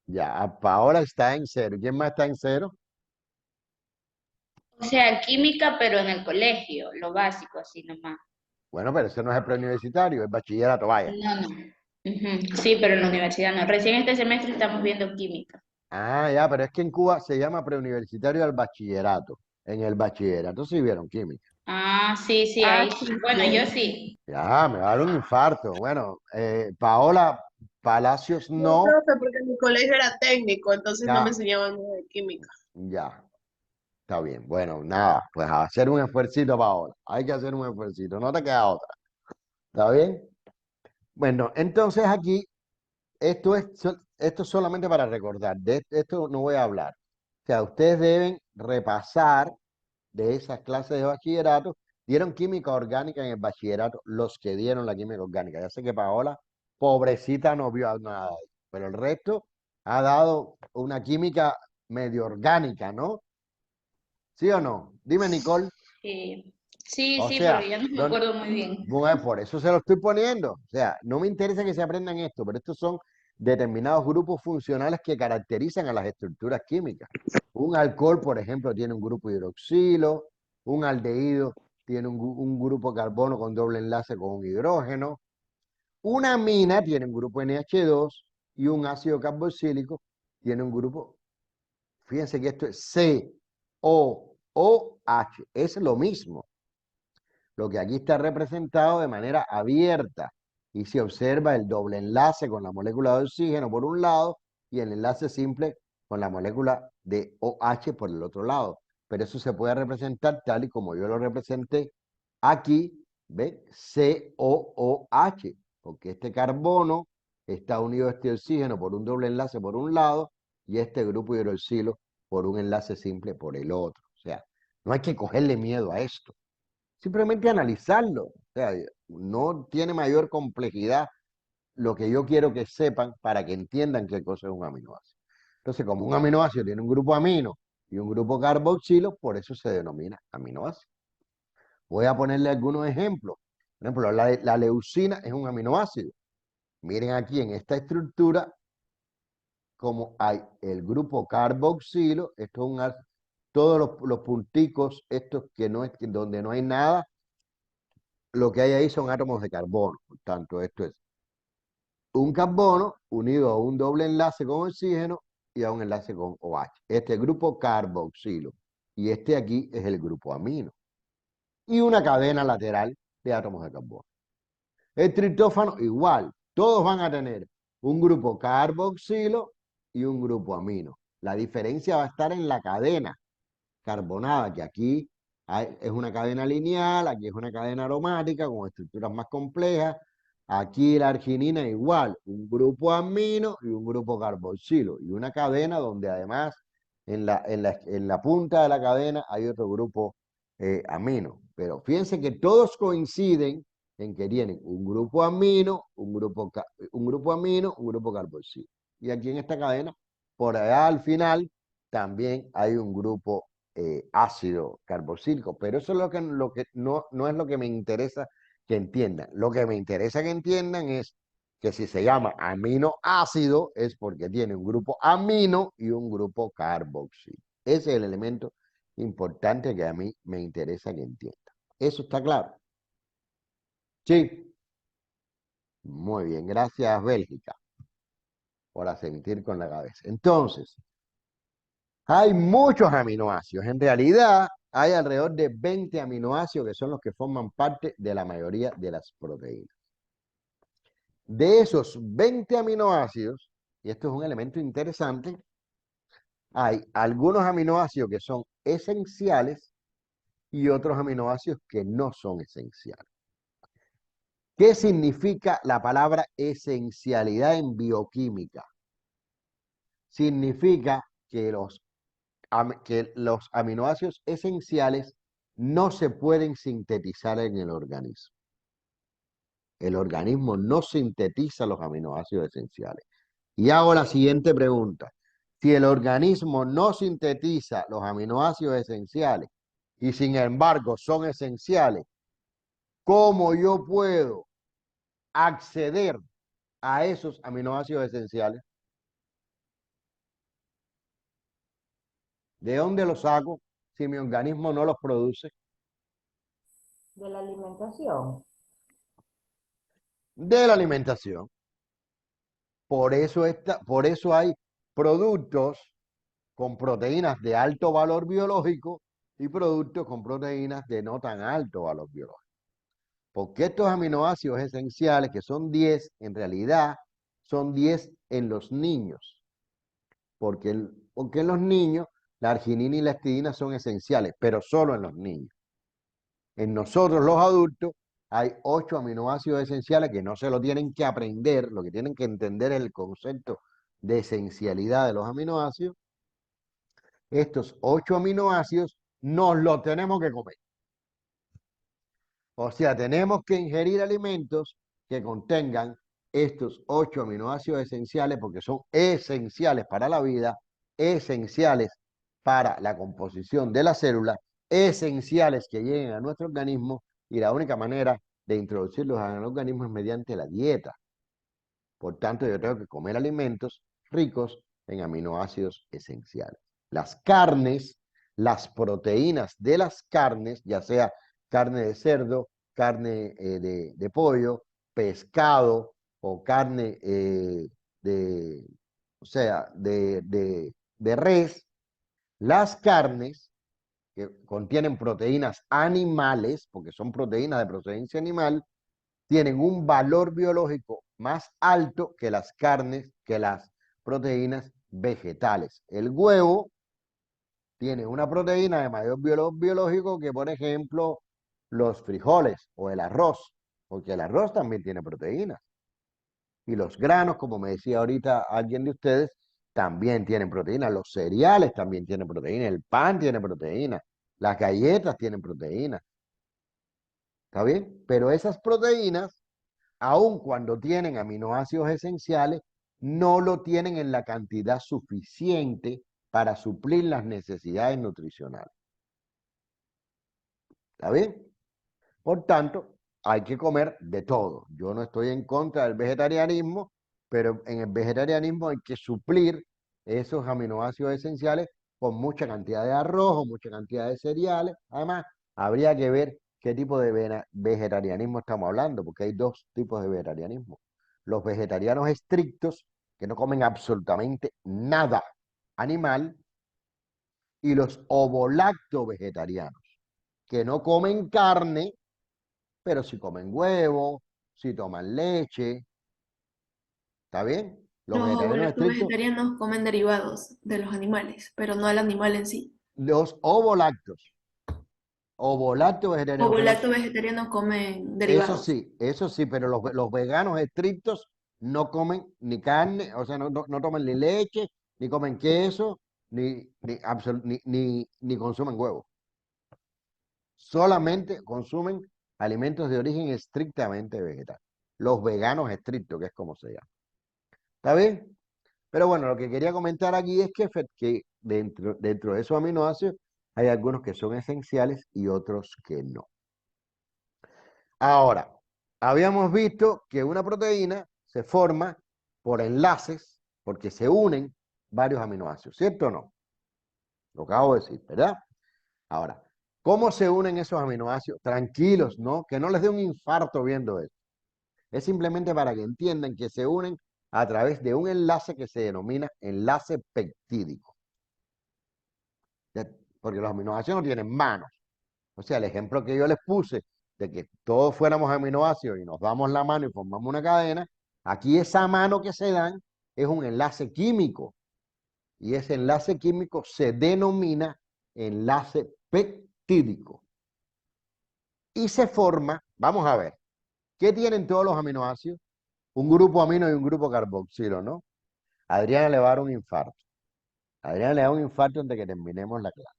ya, Paola está en cero. ¿Quién más está en cero? O sea, química, pero en el colegio, lo básico, así nomás. Bueno, pero ese no es el preuniversitario, es bachillerato, vaya. No, no. Ujú. Sí, pero en la universidad no. Recién este semestre estamos viendo química. Ah, ya, pero es que en Cuba se llama preuniversitario al bachillerato. En el bachillerato sí vieron química. Ah, sí, sí, Ah, ahí sí, sí. Bueno, yo sí. sí. Ya, me va a dar un infarto. Bueno, Paola Palacios No, no. profe, porque mi colegio era técnico, entonces no me Ya, enseñaban nada de química. ya, está bien. Bueno, nada, pues a hacer un esfuercito, Paola. Hay que hacer un esfuercito, no te queda otra. ¿Está bien? Bueno, entonces aquí, esto es solamente para recordar. De esto no voy a hablar. O sea, ustedes deben repasar de esas clases de bachillerato. Dieron química orgánica en el bachillerato, los que dieron la química orgánica. Ya sé que Paola, pobrecita, no vio nada, pero el resto ha dado una química medio orgánica, ¿no? ¿Sí o no? Dime, Nicole. Sí, sí, O sí, sea, porque ya no me acuerdo muy bien. bueno, por eso se lo estoy poniendo. O sea, no me interesa que se aprendan esto, pero estos son determinados grupos funcionales que caracterizan a las estructuras químicas. Un alcohol, por ejemplo, tiene un grupo hidroxilo, un aldehído tiene un grupo carbono con doble enlace con un hidrógeno, una amina tiene un grupo NH2 y un ácido carboxílico tiene un grupo, fíjense que esto es COOH, es lo mismo. Lo que aquí está representado de manera abierta y se observa el doble enlace con la molécula de oxígeno por un lado y el enlace simple con la molécula de OH por el otro lado. Pero eso se puede representar tal y como yo lo representé aquí, ¿ve? COOH, porque este carbono está unido a este oxígeno por un doble enlace por un lado y este grupo hidroxilo por un enlace simple por el otro. O sea, no hay que cogerle miedo a esto. Simplemente analizarlo. O sea, no tiene mayor complejidad lo que yo quiero que sepan para que entiendan qué cosa es un aminoácido. Entonces, como un aminoácido tiene un grupo amino y un grupo carboxilo, por eso se denomina aminoácido. Voy a ponerle algunos ejemplos. Por ejemplo, la leucina es un aminoácido. Miren aquí en esta estructura como hay el grupo carboxilo, esto es todos los punticos, estos que no es, donde no hay nada, lo que hay ahí son átomos de carbono. Por tanto, esto es un carbono unido a un doble enlace con oxígeno y a un enlace con OH. Este es el grupo carboxilo. Y este aquí es el grupo amino. Y una cadena lateral de átomos de carbono. El triptófano igual. Todos van a tener un grupo carboxilo y un grupo amino. La diferencia va a estar en la cadena carbonada, que aquí es una cadena lineal, aquí es una cadena aromática con estructuras más complejas. Aquí la arginina igual, un grupo amino y un grupo carboxilo. Y una cadena donde además en la punta de la cadena hay otro grupo amino. Pero fíjense que todos coinciden en que tienen un grupo amino, un grupo amino, un grupo carboxilo. Y aquí en esta cadena, por allá al final, también hay un grupo ácido carboxílico, pero eso es lo que no es lo que me interesa que entiendan. Lo que me interesa que entiendan es que si se llama aminoácido es porque tiene un grupo amino y un grupo carboxílico. Ese es el elemento importante que a mí me interesa que entiendan. ¿Eso está claro? Sí. Muy bien, gracias Bélgica por asentir con la cabeza. Entonces, hay muchos aminoácidos. En realidad, hay alrededor de 20 aminoácidos que son los que forman parte de la mayoría de las proteínas. De esos 20 aminoácidos, y esto es un elemento interesante, hay algunos aminoácidos que son esenciales y otros aminoácidos que no son esenciales. ¿Qué significa la palabra esencialidad en bioquímica? Significa que los aminoácidos esenciales no se pueden sintetizar en el organismo. El organismo no sintetiza los aminoácidos esenciales. Y hago la siguiente pregunta. Si el organismo no sintetiza los aminoácidos esenciales y sin embargo son esenciales, ¿cómo yo puedo acceder a esos aminoácidos esenciales? ¿De dónde los saco si mi organismo no los produce? De la alimentación. De la alimentación. Por eso hay productos con proteínas de alto valor biológico y productos con proteínas de no tan alto valor biológico. Porque estos aminoácidos esenciales, que son 10, en realidad son 10 en los niños. Porque en los niños la arginina y la histidina son esenciales, pero solo en los niños. En nosotros los adultos hay 8 aminoácidos esenciales que no se lo tienen que aprender, lo que tienen que entender es el concepto de esencialidad de los aminoácidos. Estos 8 aminoácidos nos los tenemos que comer. O sea, tenemos que ingerir alimentos que contengan estos 8 aminoácidos esenciales porque son esenciales para la vida, esenciales para la composición de las células, esenciales que lleguen a nuestro organismo y la única manera de introducirlos en el organismo es mediante la dieta. Por tanto, yo tengo que comer alimentos ricos en aminoácidos esenciales. Las carnes, las proteínas de las carnes, ya sea carne de cerdo, carne de pollo, pescado o carne de, o sea, de res, las carnes que contienen proteínas animales, porque son proteínas de procedencia animal, tienen un valor biológico más alto que las carnes, que las proteínas vegetales. El huevo tiene una proteína de mayor biológico que, por ejemplo, los frijoles o el arroz, porque el arroz también tiene proteínas. Y los granos, como me decía ahorita alguien de ustedes, también tienen proteínas. Los cereales también tienen proteínas. El pan tiene proteínas. Las galletas tienen proteínas. ¿Está bien? Pero esas proteínas, aun cuando tienen aminoácidos esenciales, no lo tienen en la cantidad suficiente para suplir las necesidades nutricionales. ¿Está bien? Por tanto, hay que comer de todo. Yo no estoy en contra del vegetarianismo, pero en el vegetarianismo hay que suplir esos aminoácidos esenciales con mucha cantidad de arroz o mucha cantidad de cereales. Además, habría que ver qué tipo de vegetarianismo estamos hablando, porque hay dos tipos de vegetarianismo. Los vegetarianos estrictos, que no comen absolutamente nada animal, y los ovolacto vegetarianos, que no comen carne, pero si comen huevo, si toman leche, ¿está bien? Los Los vegetarianos abuelos estrictos, vegetarianos comen derivados de los animales, pero no al animal en sí. los ovolactos vegetarianos, pero Ovulato vegetarianos comen derivados. eso sí, pero los veganos estrictos no comen ni carne, o sea, no toman ni leche, ni comen queso, ni consumen huevo. Solamente consumen alimentos de origen estrictamente vegetal. Los veganos estrictos, que es como se llama. ¿Está bien? Pero bueno, lo que quería comentar aquí es que dentro de esos aminoácidos hay algunos que son esenciales y otros que no. Ahora, habíamos visto que una proteína se forma por enlaces, porque se unen varios aminoácidos, ¿cierto o no? Lo acabo de decir, ¿verdad? Ahora, ¿cómo se unen esos aminoácidos? Tranquilos, ¿no? Que no les dé un infarto viendo esto. Es simplemente para que entiendan que se unen a través de un enlace que se denomina enlace peptídico. Porque los aminoácidos no tienen manos. O sea, el ejemplo que yo les puse de que todos fuéramos aminoácidos y nos damos la mano y formamos una cadena, aquí esa mano que se dan es un enlace químico. Y ese enlace químico se denomina enlace peptídico. Y se forma, vamos a ver, ¿qué tienen todos los aminoácidos? Un grupo amino y un grupo carboxilo, ¿no? A Adriana le va a dar un infarto. A Adriana le da un infarto antes de que terminemos la clase.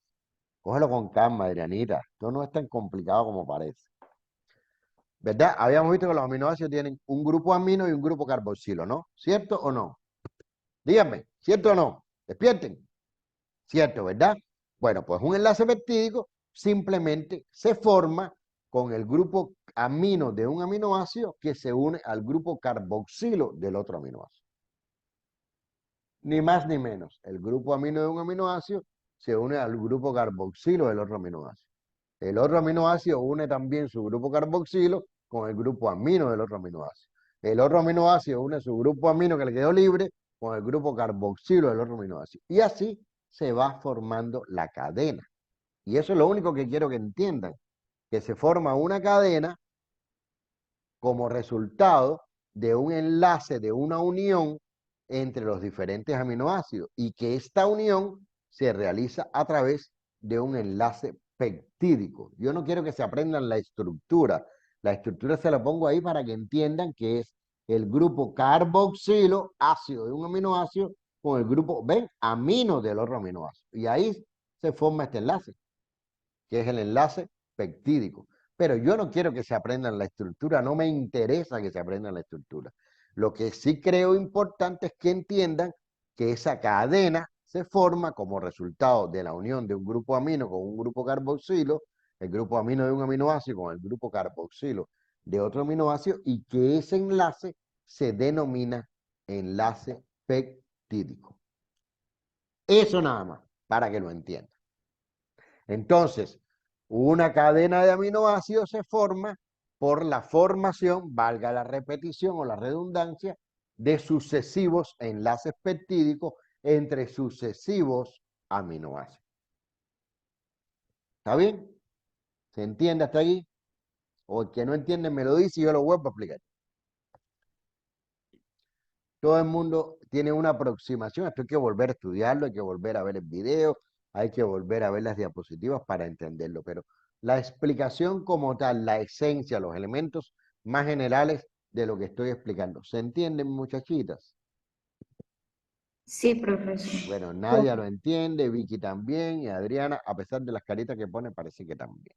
Cógelo con calma, Adrianita. Esto no es tan complicado como parece. ¿Verdad? Habíamos visto que los aminoácidos tienen un grupo amino y un grupo carboxilo, ¿no? ¿Cierto o no? Díganme, ¿cierto o no? Despierten. ¿Cierto, verdad? Bueno, pues un enlace peptídico simplemente se forma con el grupo amino de un aminoácido que se une al grupo carboxilo del otro aminoácido. Ni más ni menos. El grupo amino de un aminoácido se une al grupo carboxilo del otro aminoácido. El otro aminoácido une también su grupo carboxilo con el grupo amino del otro aminoácido. El otro aminoácido une su grupo amino que le quedó libre con el grupo carboxilo del otro aminoácido. Y así se va formando la cadena. Y eso es lo único que quiero que entiendan, que se forma una cadena como resultado de un enlace, de una unión entre los diferentes aminoácidos y que esta unión se realiza a través de un enlace peptídico. Yo no quiero que se aprendan la estructura se la pongo ahí para que entiendan que es el grupo carboxilo, ácido de un aminoácido, con el grupo, ven, amino del otro aminoácido. Y ahí se forma este enlace, que es el enlace peptídico. Pero yo no quiero que se aprendan la estructura, no me interesa que se aprendan la estructura. Lo que sí creo importante es que entiendan que esa cadena se forma como resultado de la unión de un grupo amino con un grupo carboxilo, el grupo amino de un aminoácido con el grupo carboxilo de otro aminoácido, y que ese enlace se denomina enlace peptídico. Eso nada más, para que lo entiendan. Entonces, una cadena de aminoácidos se forma por la formación, valga la repetición o la redundancia, de sucesivos enlaces peptídicos entre sucesivos aminoácidos. ¿Está bien? ¿Se entiende hasta ahí? O el que no entiende me lo dice y yo lo vuelvo a explicar. Todo el mundo tiene una aproximación, esto hay que volver a estudiarlo, hay que volver a ver el video, hay que volver a ver las diapositivas para entenderlo, pero la explicación como tal, la esencia, los elementos más generales de lo que estoy explicando, ¿se entienden, muchachitas? Sí, profesor. Bueno, Nadia lo entiende, Vicky también, y Adriana, a pesar de las caritas que pone, parece que también,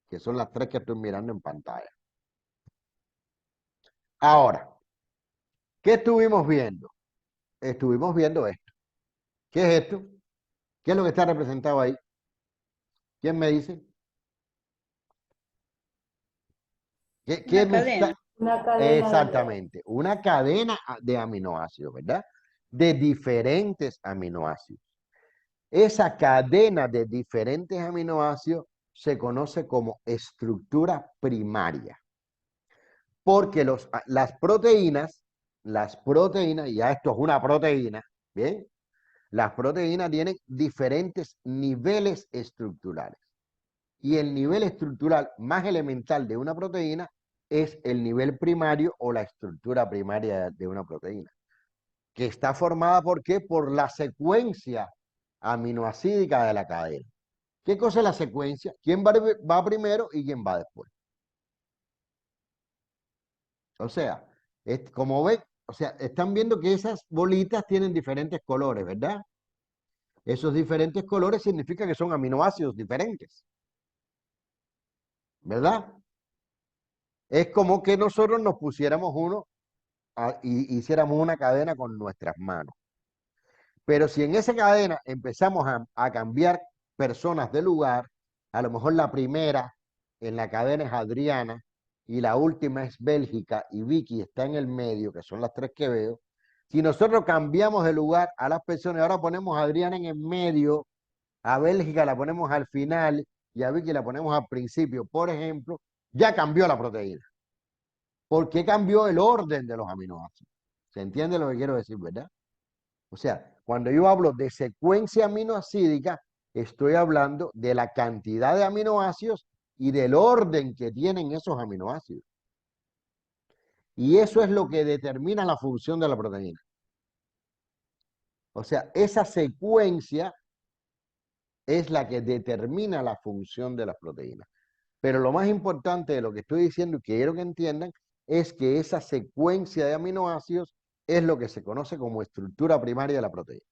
que son las tres que estoy mirando en pantalla. Ahora, ¿qué estuvimos viendo? Estuvimos viendo esto. ¿Qué es esto? ¿Qué es lo que está representado ahí? ¿Quién me dice? ¿Qué Una me está? cadena. Una cadena Exactamente, una cadena de aminoácidos, ¿verdad? De diferentes aminoácidos. Esa cadena de diferentes aminoácidos se conoce como estructura primaria, porque las proteínas, ya esto es una proteína, ¿bien? Las proteínas tienen diferentes niveles estructurales. Y el nivel estructural más elemental de una proteína es el nivel primario o la estructura primaria de una proteína, que está formada ¿por qué? Por la secuencia aminoácidica de la cadena. ¿Qué cosa es la secuencia? ¿Quién va primero y quién va después? O sea, como ven, o sea, están viendo que esas bolitas tienen diferentes colores, ¿verdad? Esos diferentes colores significa que son aminoácidos diferentes, ¿verdad? Es como que nosotros nos pusiéramos y hiciéramos una cadena con nuestras manos. Pero si en esa cadena empezamos a cambiar personas de lugar, a lo mejor la primera en la cadena es Adriana y la última es Bélgica y Vicky está en el medio, que son las tres que veo. Si nosotros cambiamos de lugar a las personas, ahora ponemos a Adriana en el medio, a Bélgica la ponemos al final y a Vicky la ponemos al principio, por ejemplo, ya cambió la proteína. ¿Por qué cambió el orden de los aminoácidos? ¿Se entiende lo que quiero decir, verdad? O sea, cuando yo hablo de secuencia aminoácidica, estoy hablando de la cantidad de aminoácidos y del orden que tienen esos aminoácidos. Y eso es lo que determina la función de la proteína. O sea, esa secuencia es la que determina la función de las proteínas. Pero lo más importante de lo que estoy diciendo y que quiero que entiendan es que esa secuencia de aminoácidos es lo que se conoce como estructura primaria de la proteína.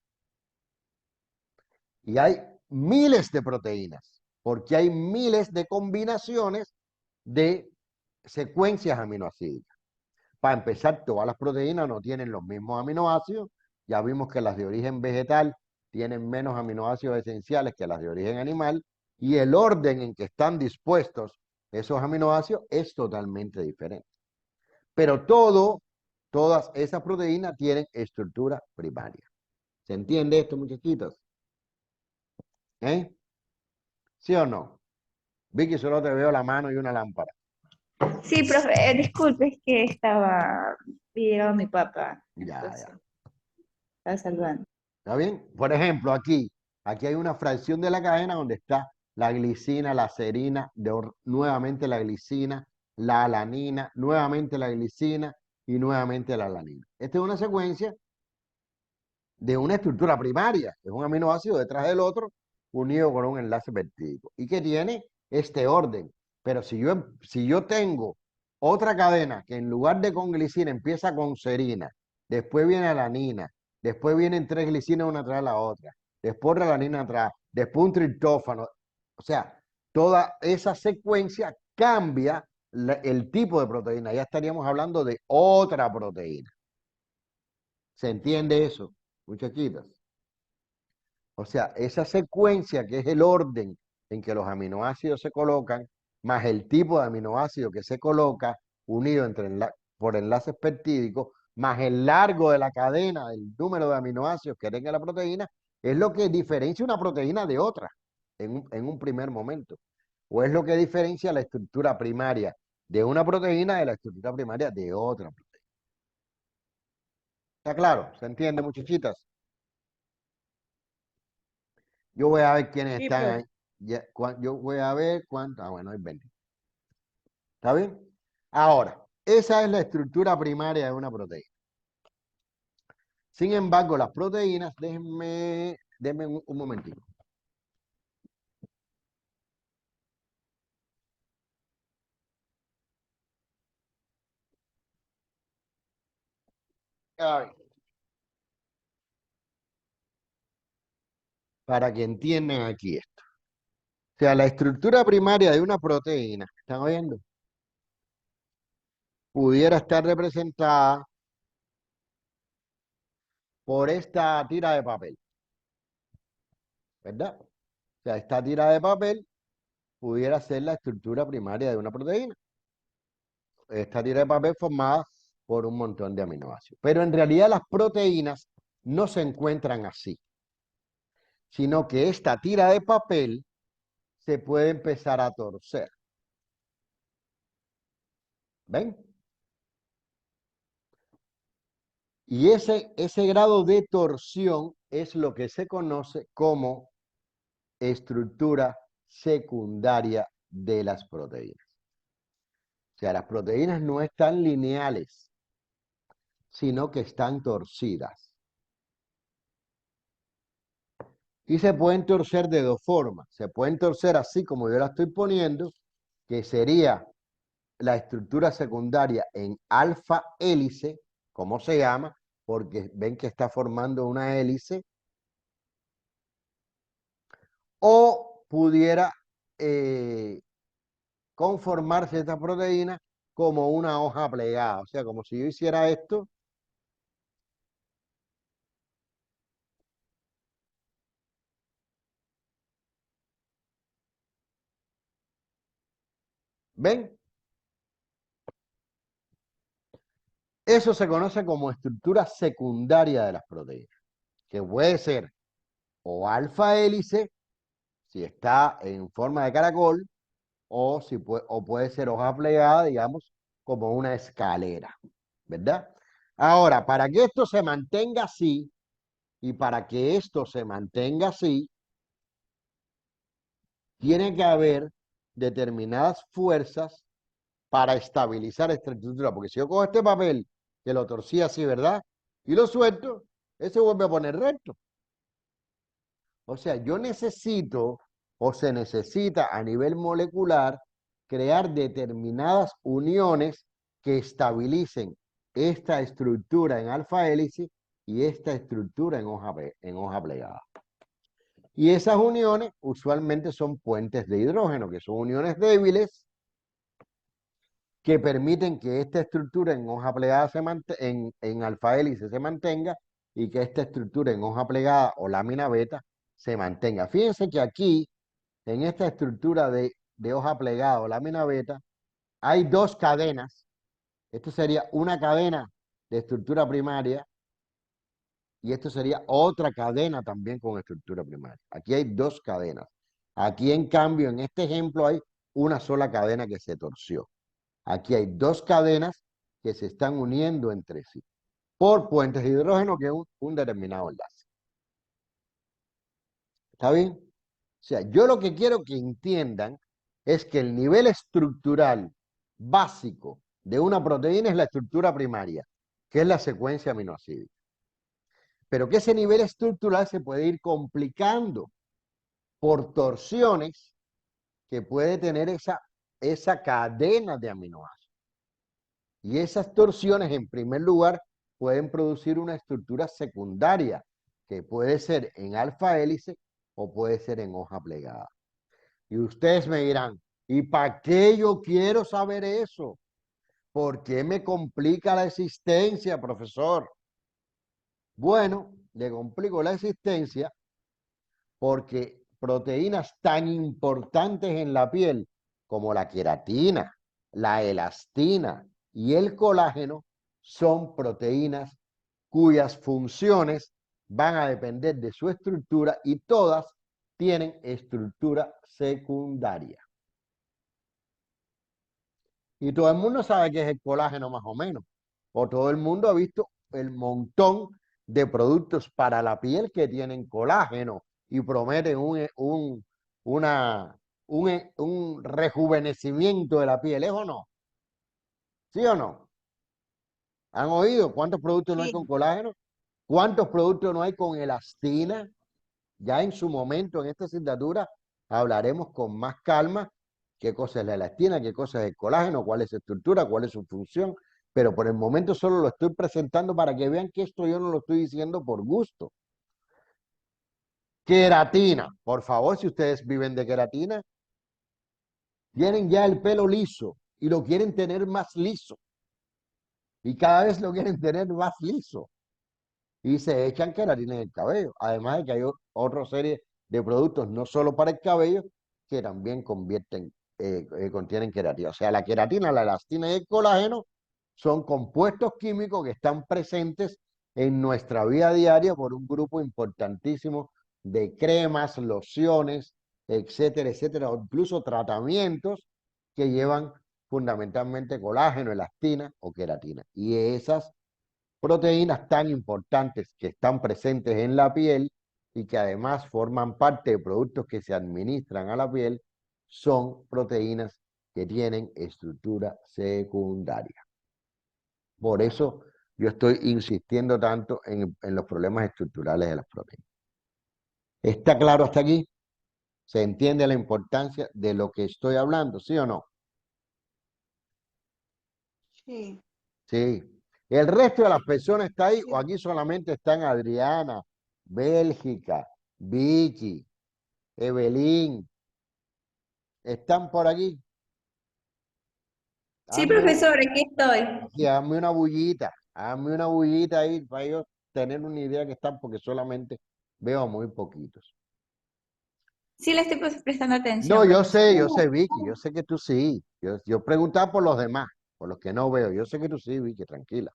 Y hay miles de proteínas, porque hay miles de combinaciones de secuencias aminoácidas. Para empezar, todas las proteínas no tienen los mismos aminoácidos. Ya vimos que las de origen vegetal tienen menos aminoácidos esenciales que las de origen animal, y el orden en que están dispuestos esos aminoácidos es totalmente diferente. Pero todas esas proteínas tienen estructura primaria. ¿Se entiende esto, muchachitos? ¿Eh? ¿Sí o no? Vicky, solo te veo la mano y una lámpara. Sí, profe, disculpe, es que estaba pidiendo a mi papá. Ya, Entonces, ya. estaba saludando. ¿Está bien? Por ejemplo, aquí hay una fracción de la cadena donde está la glicina, la serina, nuevamente la glicina, la alanina, nuevamente la glicina y nuevamente la alanina. Esta es una secuencia de una estructura primaria, es un aminoácido detrás del otro, unido con un enlace peptídico, y que tiene este orden. Pero si yo tengo otra cadena que en lugar de con glicina empieza con serina, después viene alanina, después vienen tres glicinas una tras la otra, después alanina atrás, después un triptófano, o sea, toda esa secuencia cambia el tipo de proteína, ya estaríamos hablando de otra proteína. ¿Se entiende eso, muchachitas? O sea, esa secuencia que es el orden en que los aminoácidos se colocan, más el tipo de aminoácido que se coloca unido por enlaces peptídicos, más el largo de la cadena, el número de aminoácidos que tenga la proteína, es lo que diferencia una proteína de otra en un primer momento. O es lo que diferencia la estructura primaria de una proteína de la estructura primaria de otra proteína. ¿Está claro? ¿Se entiende, muchachitas? Yo voy a ver quiénes Sí, están ahí. profe. Yo voy a ver cuántos. Ah, bueno, hay 20. ¿Está bien? Ahora, esa es la estructura primaria de una proteína. Sin embargo, las proteínas, denme un momentito. A ver, para que entiendan aquí esto. O sea, la estructura primaria de una proteína, ¿están oyendo? Pudiera estar representada por esta tira de papel, ¿verdad? O sea, esta tira de papel pudiera ser la estructura primaria de una proteína. Esta tira de papel formada por un montón de aminoácidos. Pero en realidad las proteínas no se encuentran así, sino que esta tira de papel se puede empezar a torcer. ¿Ven? Y ese grado de torsión es lo que se conoce como estructura secundaria de las proteínas. O sea, las proteínas no están lineales, sino que están torcidas. Y se pueden torcer de dos formas. Se pueden torcer así como yo la estoy poniendo, que sería la estructura secundaria en alfa hélice, ¿cómo se llama? Porque ven que está formando una hélice. O pudiera conformarse esta proteína como una hoja plegada. O sea, como si yo hiciera esto. ¿Ven? Eso se conoce como estructura secundaria de las proteínas, que puede ser o alfa hélice, si está en forma de caracol, o puede ser hoja plegada, digamos, como una escalera, ¿verdad? Ahora, para que esto se mantenga así, y para que esto se mantenga así, tiene que haber determinadas fuerzas para estabilizar esta estructura, porque si yo cojo este papel, que lo torcí así, ¿verdad? Y lo suelto, ese vuelve a poner recto. O sea, yo necesito o se necesita a nivel molecular crear determinadas uniones que estabilicen esta estructura en alfa hélice y esta estructura en hoja plegada. Y esas uniones usualmente son puentes de hidrógeno, que son uniones débiles que permiten que esta estructura en hoja plegada en alfa hélice se mantenga y que esta estructura en hoja plegada o lámina beta se mantenga. Fíjense que aquí, en esta estructura de hoja plegada o lámina beta, hay dos cadenas. Esto sería una cadena de estructura primaria y esto sería otra cadena también con estructura primaria. Aquí hay dos cadenas. Aquí, en cambio, en este ejemplo hay una sola cadena que se torció. Aquí hay dos cadenas que se están uniendo entre sí por puentes de hidrógeno que es un determinado enlace. ¿Está bien? O sea, yo lo que quiero que entiendan es que el nivel estructural básico de una proteína es la estructura primaria, que es la secuencia aminoácidica. Pero que ese nivel estructural se puede ir complicando por torsiones que puede tener esa cadena de aminoácidos. Y esas torsiones, en primer lugar, pueden producir una estructura secundaria, que puede ser en alfa hélice o puede ser en hoja plegada. Y ustedes me dirán, ¿y para qué yo quiero saber eso? ¿Por qué me complica la existencia, profesor? Bueno, le complico la existencia porque proteínas tan importantes en la piel como la queratina, la elastina y el colágeno son proteínas cuyas funciones van a depender de su estructura y todas tienen estructura secundaria. Y todo el mundo sabe qué es el colágeno más o menos. O todo el mundo ha visto el montón de productos para la piel que tienen colágeno y prometen un rejuvenecimiento de la piel, ¿es o no? ¿Sí o no? ¿Han oído cuántos productos no hay con colágeno? ¿Cuántos productos no hay con elastina? Ya en su momento, en esta asignatura, hablaremos con más calma qué cosa es la elastina, qué cosa es el colágeno, cuál es su estructura, cuál es su función, pero por el momento solo lo estoy presentando para que vean que esto yo no lo estoy diciendo por gusto. Queratina, por favor, si ustedes viven de queratina, tienen ya el pelo liso y lo quieren tener más liso. Y cada vez lo quieren tener más liso. Y se echan queratina en el cabello. Además de que hay otra serie de productos, no solo para el cabello, que también contienen queratina. O sea, la queratina, la elastina y el colágeno son compuestos químicos que están presentes en nuestra vida diaria por un grupo importantísimo de cremas, lociones, etcétera, etcétera, o incluso tratamientos que llevan fundamentalmente colágeno, elastina o queratina. Y esas proteínas tan importantes que están presentes en la piel y que además forman parte de productos que se administran a la piel, son proteínas que tienen estructura secundaria. Por eso yo estoy insistiendo tanto en los problemas estructurales de las proteínas. ¿Está claro hasta aquí? ¿Se entiende la importancia de lo que estoy hablando, sí o no? Sí. Sí. ¿El resto de las personas está ahí o aquí solamente están Adriana, Bélgica, Vicky, Evelyn? ¿Están por aquí? Sí, Hazme, profesor, aquí estoy. sí, hazme una bullita ahí para ellos tener una idea que están porque solamente veo muy poquitos. Sí, le estoy prestando No, atención, profesor. yo sé, Vicky, yo sé que tú sí. Yo preguntaba por los demás, por los que no veo. Yo sé que tú sí, Vicky, tranquila.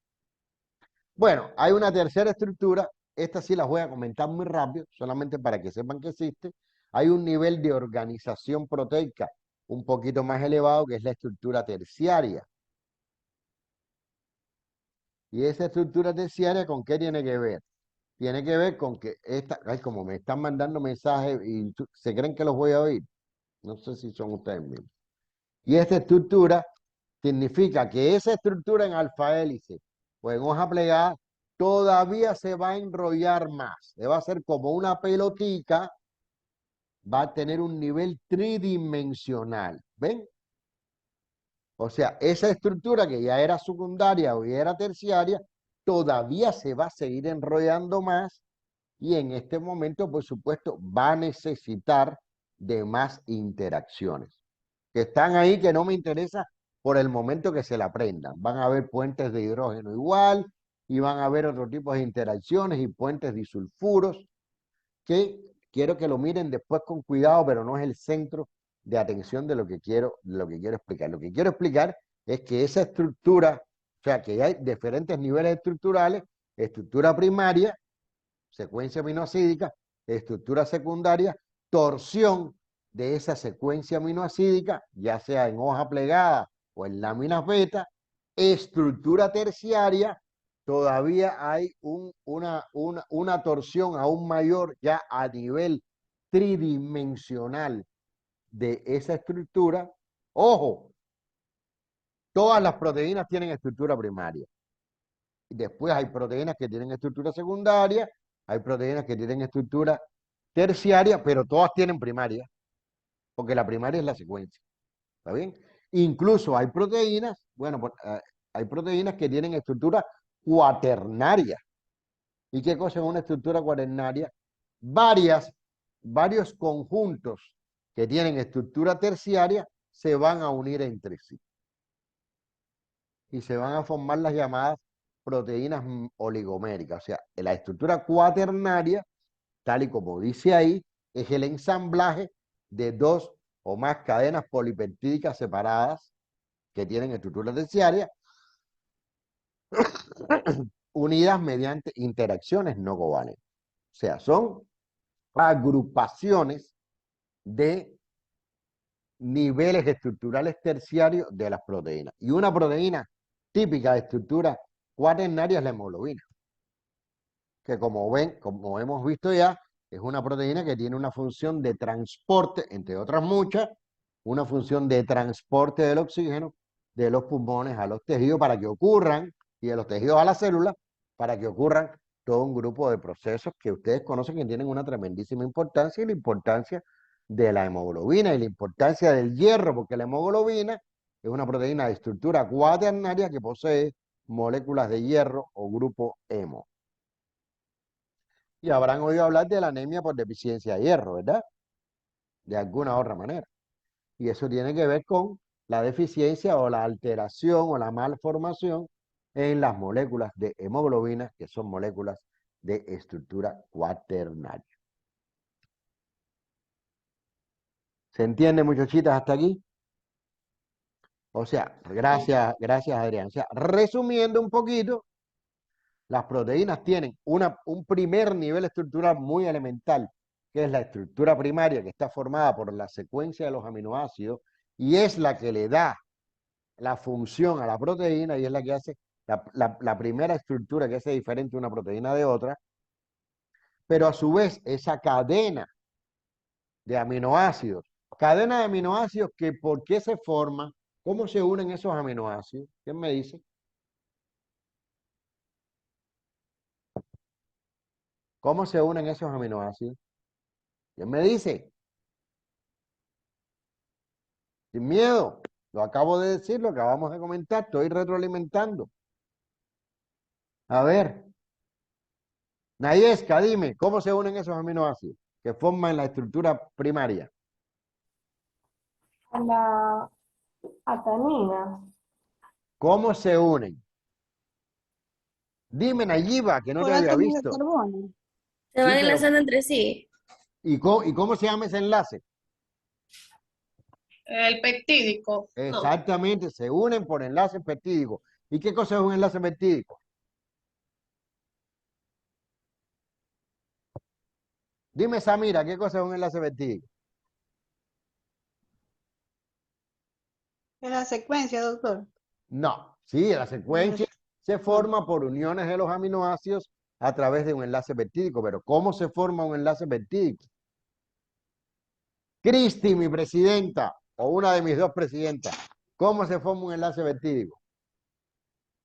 Bueno, hay una tercera estructura, esta sí las voy a comentar muy rápido, solamente para que sepan que existe. Hay un nivel de organización proteica un poquito más elevado, que es la estructura terciaria. Y esa estructura terciaria, ¿con qué tiene que ver? Tiene que ver con que ay, como me están mandando mensajes y se creen que los voy a oír. No sé si son ustedes mismos. Y esta estructura significa que esa estructura en alfa hélice o en hoja plegada todavía se va a enrollar más. Se va a hacer como una pelotica, va a tener un nivel tridimensional. ¿Ven? O sea, esa estructura que ya era secundaria o ya era terciaria, todavía se va a seguir enrollando más y en este momento, por supuesto, va a necesitar de más interacciones que están ahí, que no me interesa por el momento que se la aprendan. Van a haber puentes de hidrógeno igual y van a haber otro tipo de interacciones y puentes disulfuros que quiero que lo miren después con cuidado, pero no es el centro de atención de lo que quiero explicar. Lo que quiero explicar es que esa estructura, o sea, que hay diferentes niveles estructurales, estructura primaria, secuencia aminoácidica, estructura secundaria, torsión de esa secuencia aminoácidica, ya sea en hoja plegada o en láminas beta, estructura terciaria, todavía hay una torsión aún mayor ya a nivel tridimensional de esa estructura. Ojo, todas las proteínas tienen estructura primaria. Después hay proteínas que tienen estructura secundaria, hay proteínas que tienen estructura terciaria, pero todas tienen primaria, porque la primaria es la secuencia. ¿Está bien? Incluso hay proteínas, bueno, hay proteínas que tienen estructura cuaternaria. ¿Y qué cosa es una estructura cuaternaria? Varios conjuntos que tienen estructura terciaria se van a unir entre sí. Y se van a formar las llamadas proteínas oligoméricas. O sea, la estructura cuaternaria, tal y como dice ahí, es el ensamblaje de dos o más cadenas polipeptídicas separadas que tienen estructura terciaria unidas mediante interacciones no covalentes. O sea, son agrupaciones de niveles estructurales terciarios de las proteínas. Y una proteína típica de estructura cuaternaria es la hemoglobina, que como ven, como hemos visto ya, es una proteína que tiene una función de transporte, entre otras muchas, una función de transporte del oxígeno de los pulmones a los tejidos para que ocurran, y de los tejidos a las células, para que ocurran todo un grupo de procesos que ustedes conocen que tienen una tremendísima importancia, y la importancia de la hemoglobina y la importancia del hierro, porque la hemoglobina es una proteína de estructura cuaternaria que posee moléculas de hierro o grupo hemo. Y habrán oído hablar de la anemia por deficiencia de hierro, ¿verdad? De alguna otra manera. Y eso tiene que ver con la deficiencia o la alteración o la malformación en las moléculas de hemoglobina, que son moléculas de estructura cuaternaria. ¿Se entiende, muchachitas, hasta aquí? O sea, gracias Adrián. O sea, resumiendo un poquito, las proteínas tienen un primer nivel estructural muy elemental, que es la estructura primaria, que está formada por la secuencia de los aminoácidos y es la que le da la función a la proteína y es la que hace la primera estructura que hace diferente una proteína de otra. Pero a su vez, esa cadena de aminoácidos que ¿por qué se forma? ¿Cómo se unen esos aminoácidos? ¿Quién me dice? ¿Cómo se unen esos aminoácidos? ¿Quién me dice? Sin miedo. Lo acabo de decir, lo acabamos de comentar, estoy retroalimentando. A ver, Nayesca, dime, ¿cómo se unen esos aminoácidos que forman la estructura primaria? La adenina. ¿Cómo se unen? Dime, Nayiba, que no te Por había átomos de visto. carbono. Se Sí, van pero enlazando entre sí. ¿y cómo se llama ese enlace? El peptídico. No. Exactamente, se unen por enlace peptídico. ¿Y qué cosa es un enlace peptídico? Dime, Samira, ¿qué cosa es un enlace peptídico? Es la secuencia, doctor. No, sí, la secuencia se forma por uniones de los aminoácidos a través de un enlace peptídico, pero ¿cómo se forma un enlace peptídico? Cristi, mi presidenta, o una de mis dos presidentas, ¿cómo se forma un enlace peptídico?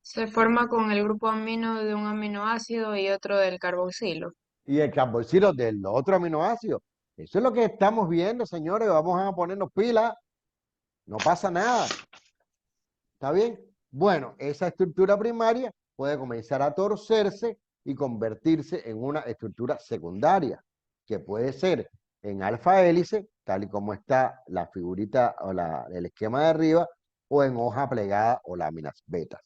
Se forma con el grupo amino de un aminoácido y otro del carboxilo. Y el carboxilo del otro aminoácido. Eso es lo que estamos viendo, señores. Vamos a ponernos pilas. No pasa nada. ¿Está bien? Bueno, esa estructura primaria puede comenzar a torcerse y convertirse en una estructura secundaria, que puede ser en alfa hélice, tal y como está la figurita o el esquema de arriba, o en hoja plegada o láminas betas.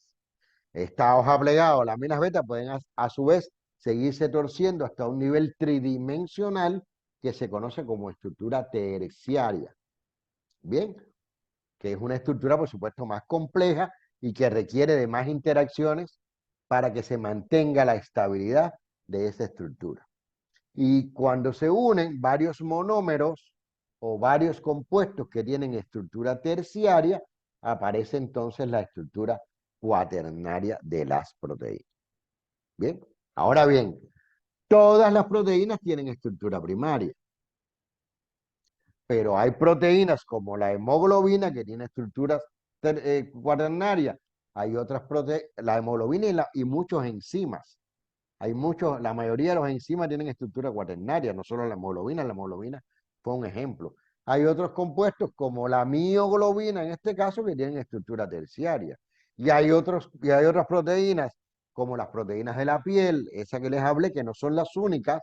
Esta hoja plegada o láminas betas pueden a su vez seguirse torciendo hasta un nivel tridimensional que se conoce como estructura terciaria. Bien, que es una estructura, por supuesto, más compleja y que requiere de más interacciones para que se mantenga la estabilidad de esa estructura. Y cuando se unen varios monómeros o varios compuestos que tienen estructura terciaria, aparece entonces la estructura cuaternaria de las proteínas. Bien, ahora bien, todas las proteínas tienen estructura primaria. Pero hay proteínas como la hemoglobina que tiene estructuras cuaternarias. Hay otras proteínas, la hemoglobina y muchos enzimas. La mayoría de los enzimas tienen estructura cuaternaria, no solo la hemoglobina fue un ejemplo. Hay otros compuestos como la mioglobina en este caso que tienen estructura terciaria. Y hay otras proteínas como las proteínas de la piel, esa que les hablé, que no son las únicas,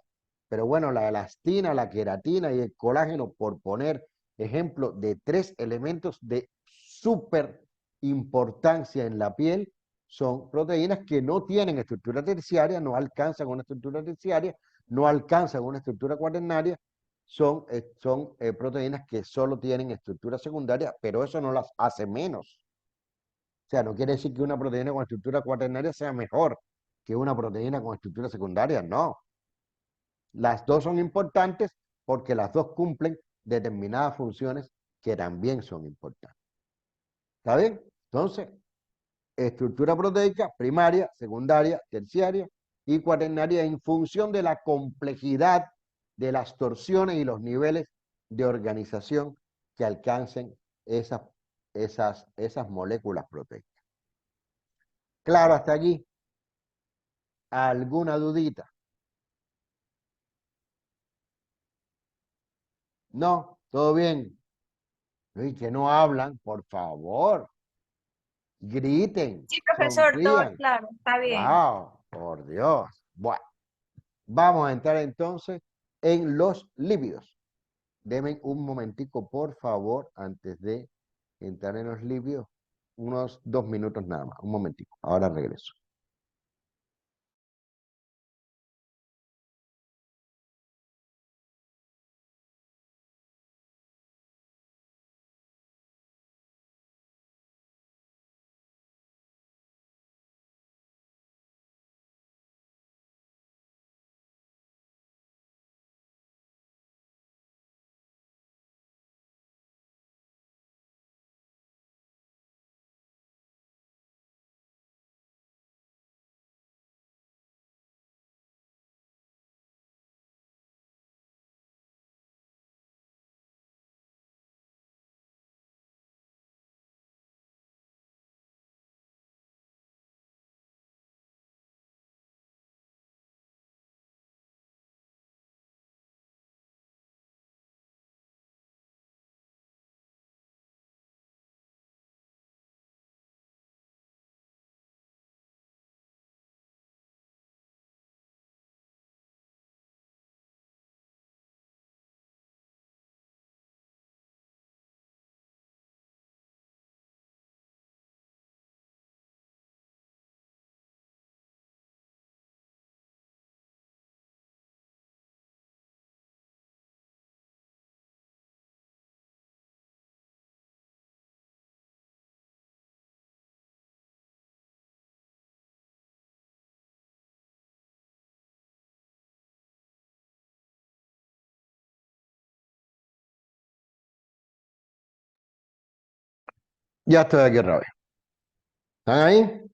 pero bueno, la elastina, la queratina y el colágeno, por poner ejemplo de 3 elementos de súper importancia en la piel, son proteínas que no tienen estructura terciaria, no alcanzan una estructura terciaria, no alcanzan una estructura cuaternaria, son proteínas que solo tienen estructura secundaria, pero eso no las hace menos. sea, no quiere decir que una proteína con estructura cuaternaria sea mejor que una proteína con estructura secundaria, no. Las dos son importantes porque las dos cumplen determinadas funciones que también son importantes. ¿Está bien? Entonces, estructura proteica primaria, secundaria, terciaria y cuaternaria en función de la complejidad de las torsiones y los niveles de organización que alcancen esas moléculas proteicas. Claro, hasta aquí. ¿Alguna dudita? ¿No? ¿Todo bien? Y que no hablan, por favor. Griten, Sí, profesor, todo sonrían. claro, está bien. Wow, por Dios. Bueno, vamos a entrar entonces en los lípidos. Denme un momentico, por favor, antes de entrar en los lípidos. Unos 2 minutos nada más. Un momentico. Ahora regreso. Ya estoy aquí otra vez. ¿Están ahí?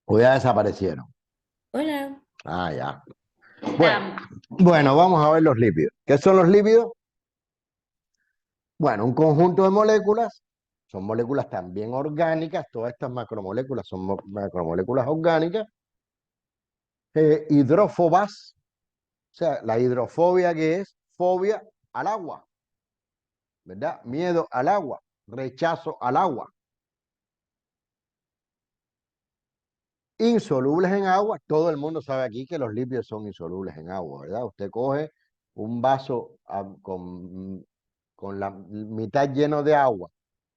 ¿O ya desaparecieron? Hola. Ah, ya. Bueno, vamos a ver los lípidos. ¿Qué son los lípidos? Bueno, un conjunto de moléculas, son moléculas también orgánicas, todas estas macromoléculas son macromoléculas orgánicas, hidrófobas, o sea, la hidrofobia que es fobia al agua, ¿verdad? Miedo al agua, rechazo al agua. Insolubles en agua, todo el mundo sabe aquí que los lípidos son insolubles en agua, ¿verdad? Usted coge un vaso con la mitad lleno de agua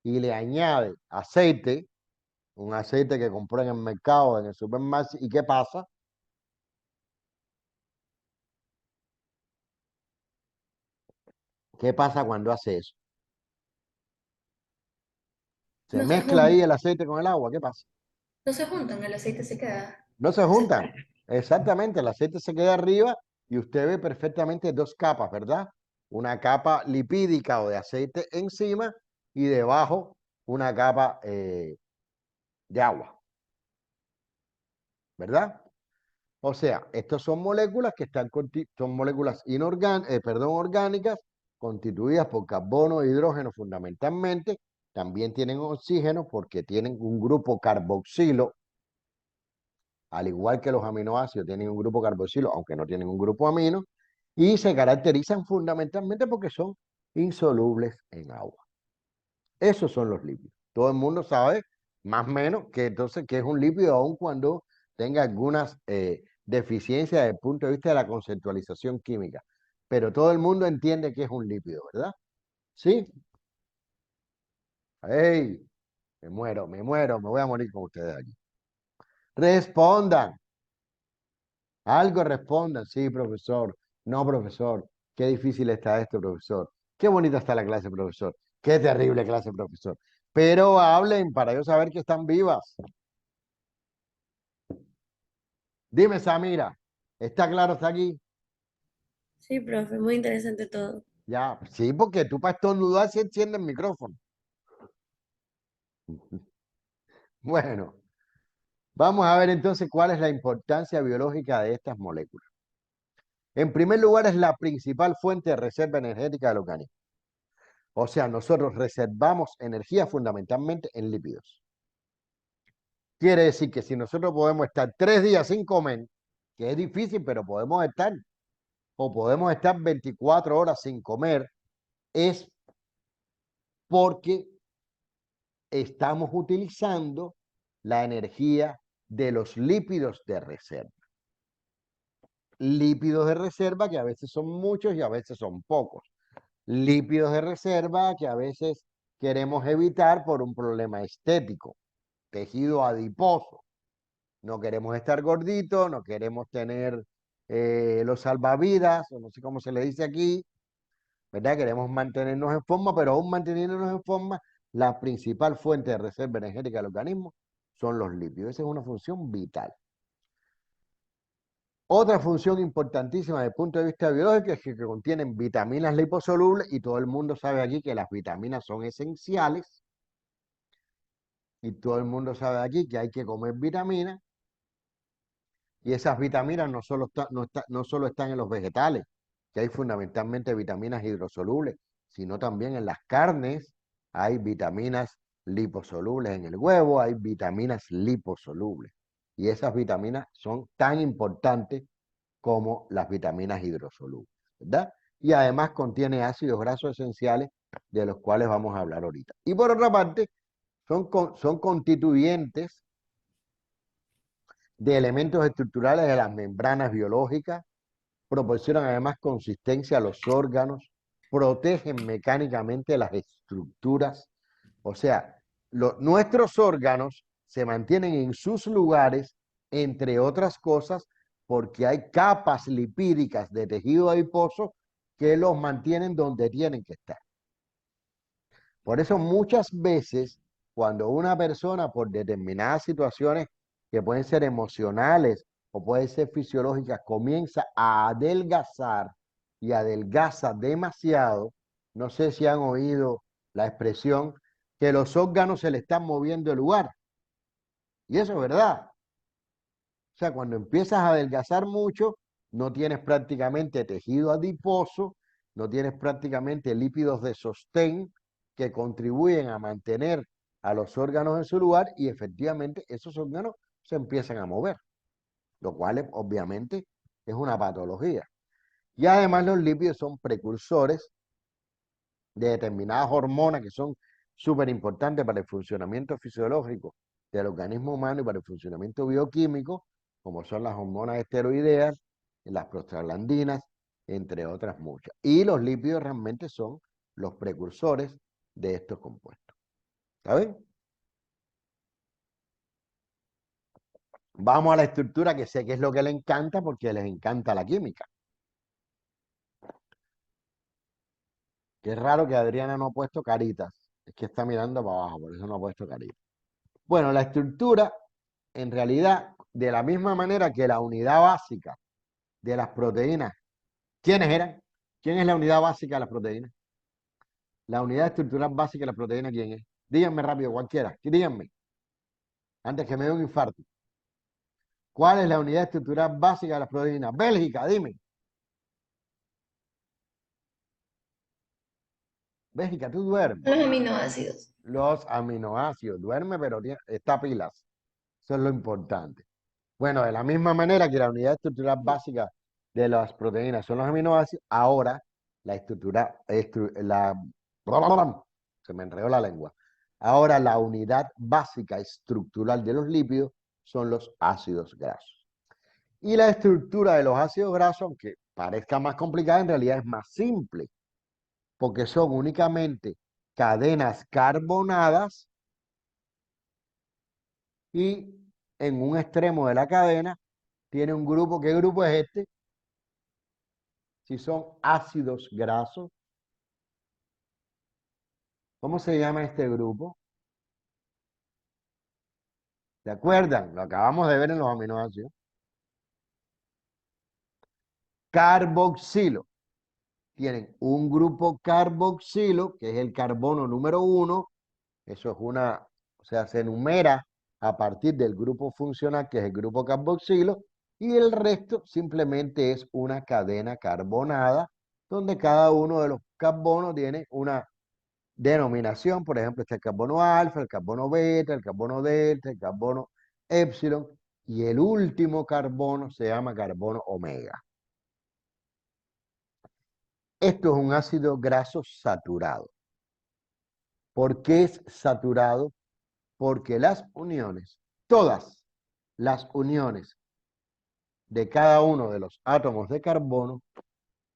y le añade aceite, un aceite que compró en el mercado, en el supermercado, ¿y qué pasa? ¿Qué pasa cuando hace eso? Se No se mezcla ahí juntan. el aceite con el agua, ¿qué pasa? No se juntan, el aceite se queda. No se Se juntan. separa. Exactamente, el aceite se queda arriba y usted ve perfectamente dos capas, ¿verdad? Una capa lipídica o de aceite encima y debajo una capa de agua, ¿verdad? O sea, estas son moléculas que son moléculas orgánicas, constituidas por carbono e hidrógeno fundamentalmente. También tienen oxígeno porque tienen un grupo carboxilo, al igual que los aminoácidos tienen un grupo carboxilo, aunque no tienen un grupo amino, y se caracterizan fundamentalmente porque son insolubles en agua. Esos son los lípidos. Todo el mundo sabe, más o menos, que entonces que es un lípido aun cuando tenga algunas deficiencias desde el punto de vista de la conceptualización química. Pero todo el mundo entiende que es un lípido, ¿verdad? ¿Sí? ¡Ey! Me muero, me voy a morir con ustedes aquí. Respondan. Algo respondan. Sí, profesor. No, profesor. Qué difícil está esto, profesor. Qué bonita está la clase, profesor. Qué terrible clase, profesor. pero hablen para yo saber que están vivas. Dime, Samira, ¿está claro hasta aquí? Sí, profe, muy interesante todo. Ya, sí, porque tú para estornudar se enciende el micrófono. Bueno, vamos a ver entonces cuál es la importancia biológica de estas moléculas. En primer lugar, es la principal fuente de reserva energética del organismo. O sea, nosotros reservamos energía fundamentalmente en lípidos. Quiere decir que si nosotros podemos estar 3 días sin comer, que es difícil, pero podemos estar, o podemos estar 24 horas sin comer, es porque estamos utilizando la energía de los lípidos de reserva. Lípidos de reserva que a veces son muchos y a veces son pocos. Lípidos de reserva que a veces queremos evitar por un problema estético. Tejido adiposo. No queremos estar gorditos, no queremos tener los salvavidas, o no sé cómo se le dice aquí, ¿verdad? Queremos mantenernos en forma, pero aún manteniéndonos en forma, la principal fuente de reserva energética del organismo son los lípidos. Esa es una función vital. Otra función importantísima desde el punto de vista biológico es que contienen vitaminas liposolubles y todo el mundo sabe aquí que las vitaminas son esenciales y todo el mundo sabe aquí que hay que comer vitaminas y esas vitaminas no solo están en los vegetales, que hay fundamentalmente vitaminas hidrosolubles, sino también en las carnes hay vitaminas liposolubles, en el huevo hay vitaminas liposolubles y esas vitaminas son tan importantes como las vitaminas hidrosolubles, ¿verdad? Y además contiene ácidos grasos esenciales de los cuales vamos a hablar ahorita. Y por otra parte, son constituyentes de elementos estructurales de las membranas biológicas, proporcionan además consistencia a los órganos, protegen mecánicamente las estructuras, o sea, nuestros órganos se mantienen en sus lugares, entre otras cosas, porque hay capas lipídicas de tejido adiposo que los mantienen donde tienen que estar. Por eso muchas veces, cuando una persona por determinadas situaciones que pueden ser emocionales o pueden ser fisiológicas, comienza a adelgazar y adelgaza demasiado, no sé si han oído la expresión que los órganos se le están moviendo de lugar. Y eso es verdad. O sea, cuando empiezas a adelgazar mucho, no tienes prácticamente tejido adiposo, no tienes prácticamente lípidos de sostén que contribuyen a mantener a los órganos en su lugar y efectivamente esos órganos se empiezan a mover, lo cual obviamente es una patología. Y además los lípidos son precursores de determinadas hormonas que son súper importantes para el funcionamiento fisiológico del organismo humano y para el funcionamiento bioquímico, como son las hormonas esteroideas, las prostaglandinas, entre otras muchas. Y los lípidos realmente son los precursores de estos compuestos. ¿Saben? Vamos a la estructura que sé que es lo que les encanta porque les encanta la química. Qué raro que Adriana no ha puesto caritas. Es que está mirando para abajo, por eso no ha puesto caritas. Bueno, la estructura, en realidad, de la misma manera que la unidad básica de las proteínas, ¿quiénes eran? ¿Quién es la unidad básica de las proteínas? La unidad estructural básica de las proteínas, ¿quién es? Díganme rápido, cualquiera, díganme, antes que me dé un infarto. ¿Cuál es la unidad estructural básica de las proteínas? Bélgica, dime. Bélgica, tú duermes. Los aminoácidos. Los aminoácidos, duerme, pero está pilas. Eso es lo importante. Bueno, de la misma manera que la unidad estructural básica de las proteínas son los aminoácidos, ahora la se me enredó la lengua. Ahora la unidad básica estructural de los lípidos son los ácidos grasos. Y la estructura de los ácidos grasos, aunque parezca más complicada, en realidad es más simple, porque son únicamente cadenas carbonadas y en un extremo de la cadena tiene un grupo. ¿Qué grupo es este? Si son ácidos grasos. ¿Cómo se llama este grupo? ¿Se acuerdan? Lo acabamos de ver en los aminoácidos. Carboxilo. Tienen un grupo carboxilo, que es el carbono número 1. Eso es o sea, se enumera a partir del grupo funcional, que es el grupo carboxilo, y el resto simplemente es una cadena carbonada, donde cada uno de los carbonos tiene una denominación. Por ejemplo, está el carbono alfa, el carbono beta, el carbono delta, el carbono épsilon, y el último carbono se llama carbono omega. Esto es un ácido graso saturado. ¿Por qué es saturado? Porque las uniones, todas las uniones de cada uno de los átomos de carbono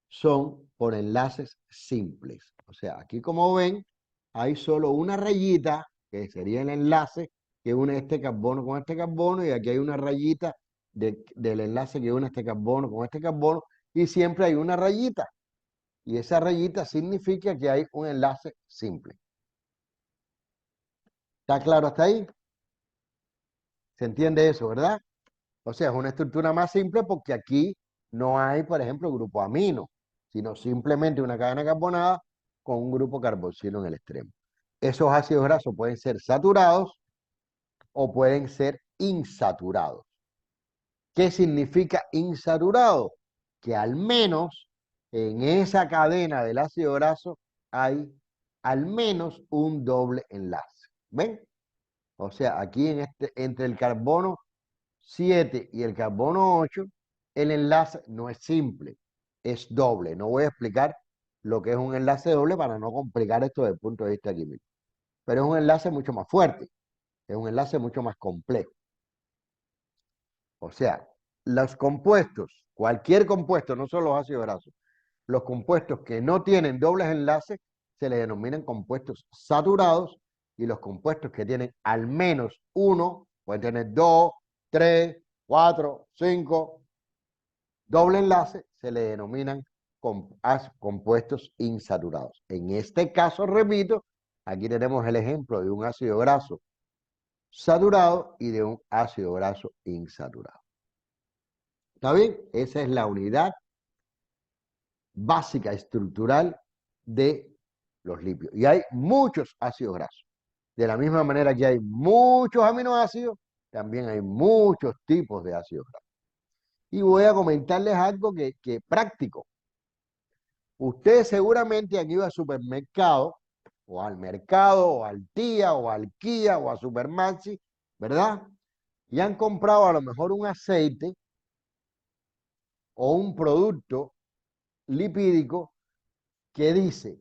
son por enlaces simples. O sea, aquí como ven, hay solo una rayita, que sería el enlace que une este carbono con este carbono, y aquí hay una rayita del enlace que une este carbono con este carbono, y siempre hay una rayita. Y esa rayita significa que hay un enlace simple. ¿Está claro hasta ahí? ¿Se entiende eso, verdad? O sea, es una estructura más simple porque aquí no hay, por ejemplo, grupo amino, sino simplemente una cadena carbonada con un grupo carboxilo en el extremo. Esos ácidos grasos pueden ser saturados o pueden ser insaturados. ¿Qué significa insaturado? Que al menos en esa cadena del ácido graso hay al menos un doble enlace. ¿Ven? O sea, aquí entre el carbono 7 y el carbono 8, el enlace no es simple, es doble. No voy a explicar lo que es un enlace doble para no complicar esto desde el punto de vista químico. Pero es un enlace mucho más fuerte, es un enlace mucho más complejo. O sea, los compuestos, cualquier compuesto, no solo los ácidos grasos, los compuestos que no tienen dobles enlaces se les denominan compuestos saturados, y los compuestos que tienen al menos uno, pueden tener 2, 3, 4, 5, doble enlace, se le denominan compuestos insaturados. En este caso, repito, aquí tenemos el ejemplo de un ácido graso saturado y de un ácido graso insaturado. ¿Está bien? Esa es la unidad básica estructural de los lípidos. Y hay muchos ácidos grasos. De la misma manera que hay muchos aminoácidos, también hay muchos tipos de ácidos grasos. Y voy a comentarles algo que práctico. Ustedes seguramente han ido al supermercado, o al mercado, o al Tía, o al Kia, o a Supermaxi, ¿verdad? Y han comprado a lo mejor un aceite o un producto lipídico que dice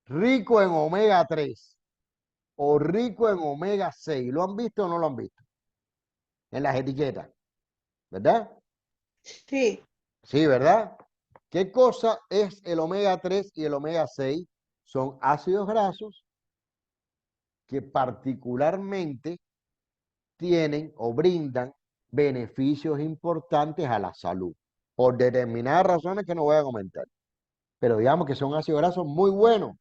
rico en omega 3 o rico en omega 6. ¿Lo han visto o no lo han visto? En las etiquetas, ¿verdad? Sí, Sí, ¿verdad? ¿Qué cosa es el omega 3 y el omega 6? Son ácidos grasos que particularmente tienen o brindan beneficios importantes a la salud, por determinadas razones que no voy a comentar. Pero digamos que son ácidos grasos muy buenos,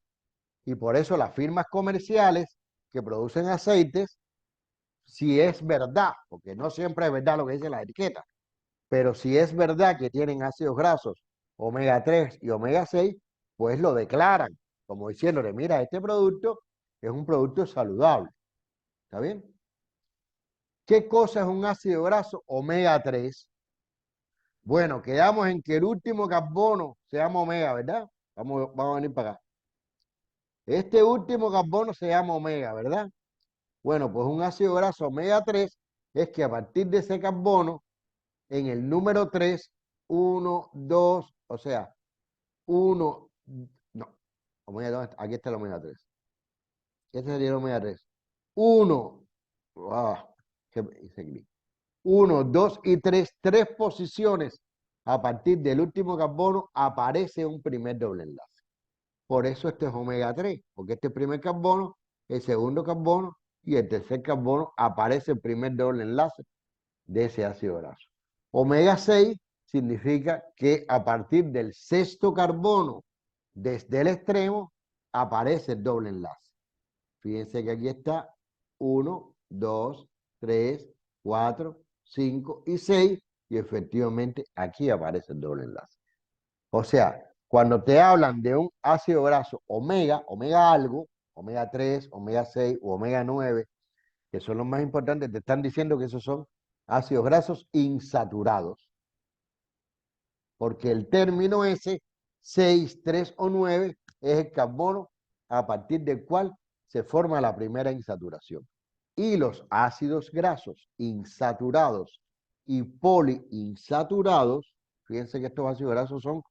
y por eso las firmas comerciales que producen aceites, si es verdad, porque no siempre es verdad lo que dice la etiqueta, pero si es verdad que tienen ácidos grasos omega 3 y omega 6, pues lo declaran, como diciéndole, mira, este producto es un producto saludable. ¿Está bien? ¿Qué cosa es un ácido graso omega 3? Bueno, quedamos en que el último carbono se llama omega, ¿verdad? Vamos a venir para acá. Este último carbono se llama omega, ¿verdad? Bueno, pues un ácido graso omega 3 es que a partir de ese carbono, en el número 3, 1, 2, o sea, 1, no, omega 2, aquí está el omega 3. Este sería el omega 3. 1, que hice clic. 1, 2 y 3, tres posiciones. A partir del último carbono aparece un primer doble enlace. Por eso este es omega 3, porque este primer carbono, el segundo carbono y el tercer carbono aparece el primer doble enlace de ese ácido graso. Omega 6 significa que a partir del sexto carbono, desde el extremo, aparece el doble enlace. Fíjense que aquí está 1, 2, 3, 4, 5 y 6, y efectivamente aquí aparece el doble enlace. O sea, cuando te hablan de un ácido graso omega, omega algo, omega 3, omega 6 o omega 9, que son los más importantes, te están diciendo que esos son ácidos grasos insaturados. Porque el término ese, 6, 3 o 9, es el carbono a partir del cual se forma la primera insaturación. Y los ácidos grasos insaturados y poliinsaturados, fíjense que estos ácidos grasos son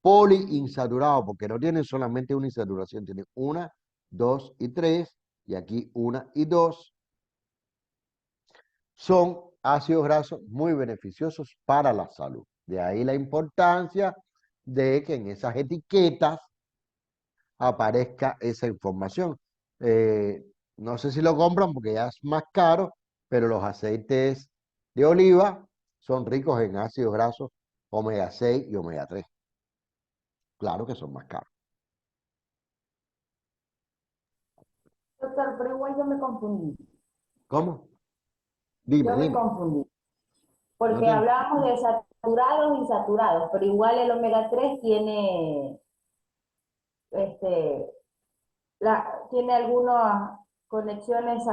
poliinsaturados porque no tienen solamente una insaturación, tienen 1, 2 y 3, y aquí 1 y 2, son ácidos grasos muy beneficiosos para la salud. De ahí la importancia de que en esas etiquetas aparezca esa información. No sé si lo compran porque ya es más caro, pero los aceites de oliva son ricos en ácidos grasos omega 6 y omega 3. Claro que son más caros. Doctor, pero igual yo me confundí. ¿Cómo? Dime, Yo me dime. confundí. No Porque te- hablábamos de saturados y insaturados, pero igual el omega 3 tiene, este, tiene algunas conexiones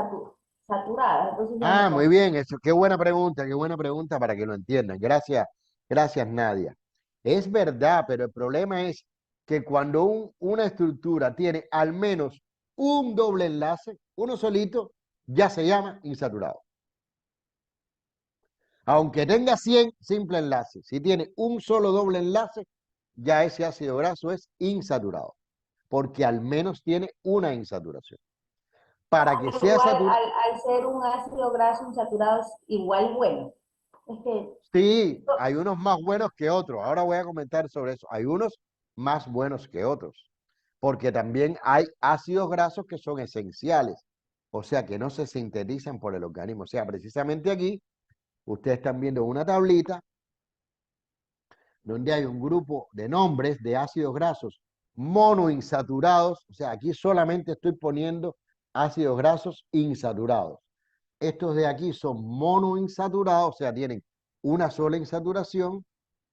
saturadas. Entonces yo me Muy confundí. bien, eso, qué buena pregunta para que lo entiendan. Gracias, gracias Nadia. Es verdad, pero el problema es que cuando una estructura tiene al menos un doble enlace, uno solito, ya se llama insaturado. Aunque tenga 100 simples enlaces, si tiene un solo doble enlace, ya ese ácido graso es insaturado, porque al menos tiene una insaturación. Para que Pero sea igual saturado, al ser un ácido graso insaturado es igual bueno. Es que sí, hay unos más buenos que otros. Ahora voy a comentar sobre eso. Hay unos más buenos que otros, porque también hay ácidos grasos que son esenciales, o sea, que no se sintetizan por el organismo. O sea, precisamente aquí, ustedes están viendo una tablita donde hay un grupo de nombres de ácidos grasos monoinsaturados, o sea, aquí solamente estoy poniendo ácidos grasos insaturados. Estos de aquí son monoinsaturados, o sea, tienen una sola insaturación.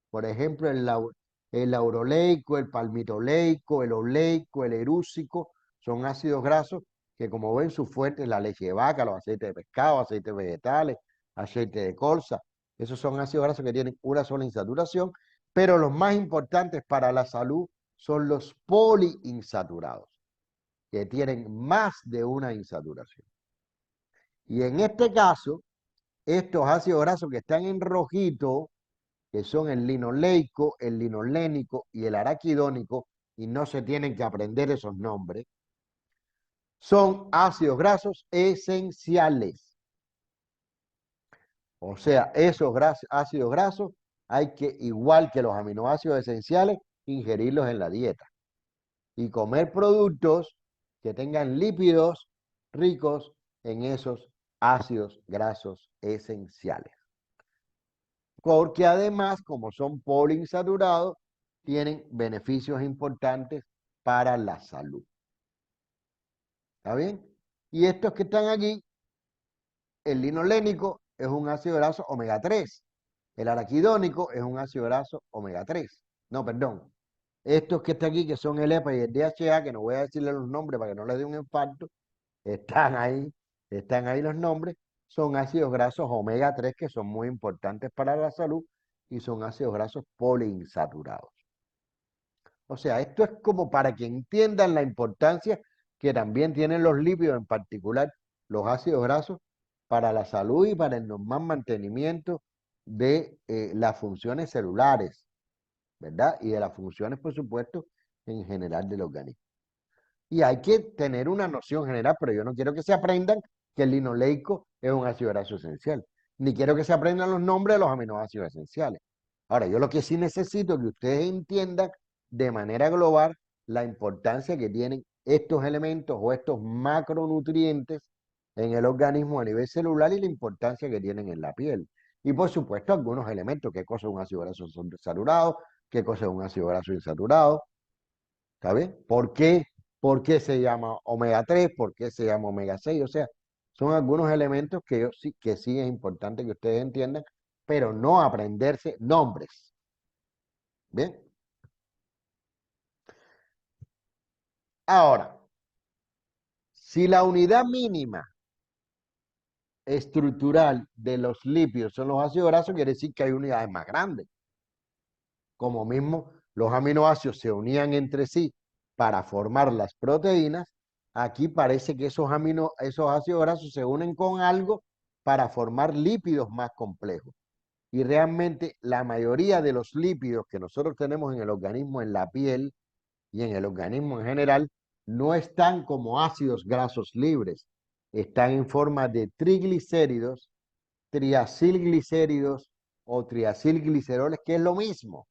Por ejemplo, el lauroleico, el palmitoleico, el oleico, el erúsico, son ácidos grasos que, como ven, su fuente es la leche de vaca, los aceites de pescado, aceites vegetales, aceite de colza. Esos son ácidos grasos que tienen una sola insaturación, pero los más importantes para la salud son los poliinsaturados, que tienen más de una insaturación. Y en este caso, estos ácidos grasos que están en rojito, que son el linoleico, el linolénico y el araquidónico, y no se tienen que aprender esos nombres, son ácidos grasos esenciales. O sea, esos ácidos grasos hay que, igual que los aminoácidos esenciales, ingerirlos en la dieta. Y comer productos que tengan lípidos ricos en esos ácidos grasos esenciales. Porque además, como son poliinsaturados, tienen beneficios importantes para la salud. ¿Está bien? Y estos que están aquí, el linolénico es un ácido graso omega 3. El araquidónico es un ácido graso omega 3. No, perdón. Estos que están aquí, que son el EPA y el DHA, que no voy a decirle los nombres para que no les dé un infarto, están ahí los nombres, son ácidos grasos omega 3 que son muy importantes para la salud y son ácidos grasos poliinsaturados. O sea, esto es como para que entiendan la importancia que también tienen los lípidos, en particular los ácidos grasos, para la salud y para el normal mantenimiento de las funciones celulares, ¿verdad? Y de las funciones, por supuesto, en general del organismo. Y hay que tener una noción general, pero yo no quiero que se aprendan que el linoleico es un ácido graso esencial, ni quiero que se aprendan los nombres de los aminoácidos esenciales. Ahora, yo lo que sí necesito es que ustedes entiendan de manera global la importancia que tienen estos elementos o estos macronutrientes en el organismo a nivel celular y la importancia que tienen en la piel. Y por supuesto, algunos elementos, qué cosa es un ácido graso saturado, qué cosa es un ácido graso insaturado, ¿está bien? ¿Por qué se llama omega 3? ¿Por qué se llama omega 6? O sea, Son algunos elementos que sí es importante que ustedes entiendan, pero no aprenderse nombres. ¿Bien? Ahora, si la unidad mínima estructural de los lípidos son los ácidos grasos, quiere decir que hay unidades más grandes. Como mismo los aminoácidos se unían entre sí para formar las proteínas, aquí parece que esos ácidos grasos se unen con algo para formar lípidos más complejos. Y realmente la mayoría de los lípidos que nosotros tenemos en el organismo, en la piel y en el organismo en general, no están como ácidos grasos libres. Están en forma de triglicéridos, triacilglicéridos o triacilgliceroles, que es lo mismo.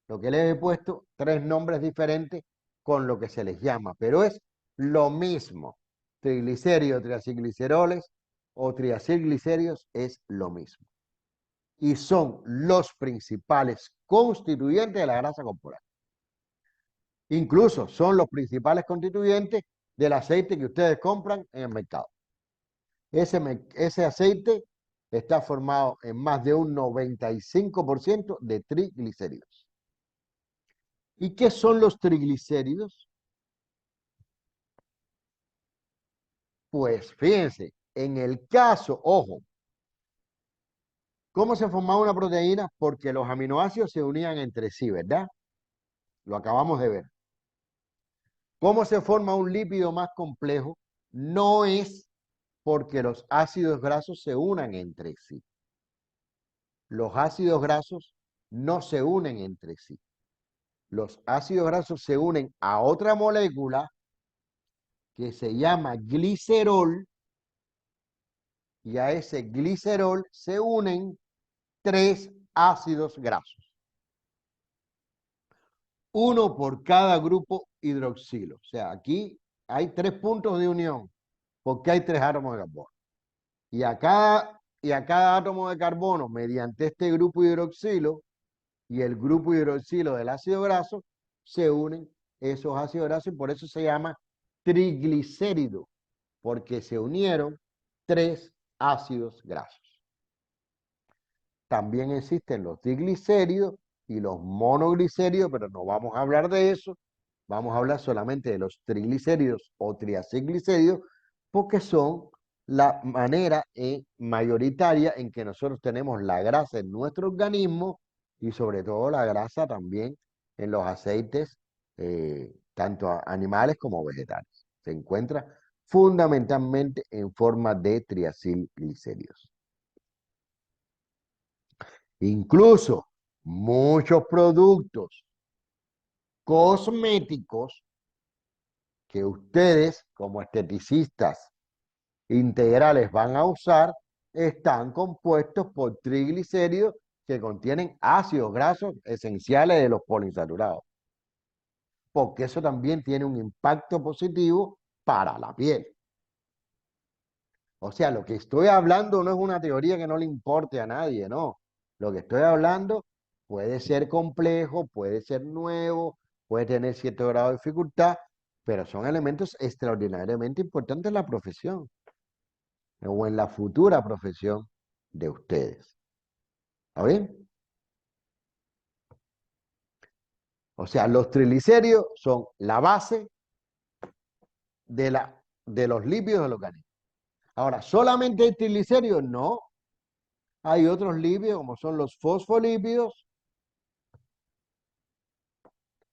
Lo que les he puesto 3 nombres diferentes con lo que se les llama, pero es lo mismo. Triglicéridos, triacilgliceroles o triacilglicéridos es lo mismo. Y son los principales constituyentes de la grasa corporal. Incluso son los principales constituyentes del aceite que ustedes compran en el mercado. Ese aceite está formado en más de un 95% de triglicéridos. ¿Y qué son los triglicéridos? Pues fíjense, en el caso, ojo, ¿cómo se formaba una proteína? Porque los aminoácidos se unían entre sí, ¿verdad? Lo acabamos de ver. ¿Cómo se forma un lípido más complejo? No es porque los ácidos grasos se unan entre sí. Los ácidos grasos no se unen entre sí. Los ácidos grasos se unen a otra molécula que se llama glicerol, y a ese glicerol se unen 3 ácidos grasos. Uno por cada grupo hidroxilo. O sea, aquí hay 3 puntos de unión porque hay 3 átomos de carbono. Y a cada átomo de carbono, mediante este grupo hidroxilo y el grupo hidroxilo del ácido graso, se unen esos ácidos grasos y por eso se llama triglicérido, porque se unieron 3 ácidos grasos. También existen los diglicéridos y los monoglicéridos, pero no vamos a hablar de eso. Vamos a hablar solamente de los triglicéridos o triacilglicéridos, porque son la manera mayoritaria en que nosotros tenemos la grasa en nuestro organismo y sobre todo la grasa también en los aceites, tanto animales como vegetales. Se encuentra fundamentalmente en forma de triacilglicéridos. Incluso muchos productos cosméticos que ustedes como esteticistas integrales van a usar están compuestos por triglicéridos que contienen ácidos grasos esenciales de los poliinsaturados, porque eso también tiene un impacto positivo para la piel. O sea, lo que estoy hablando no es una teoría que no le importe a nadie, no. Lo que estoy hablando puede ser complejo, puede ser nuevo, puede tener cierto grado de dificultad, pero son elementos extraordinariamente importantes en la profesión o en la futura profesión de ustedes. ¿Está bien? O sea, los triglicéridos son la base de los lípidos del organismo. Ahora, ¿solamente hay triglicéridos? No. Hay otros lípidos, como son los fosfolípidos,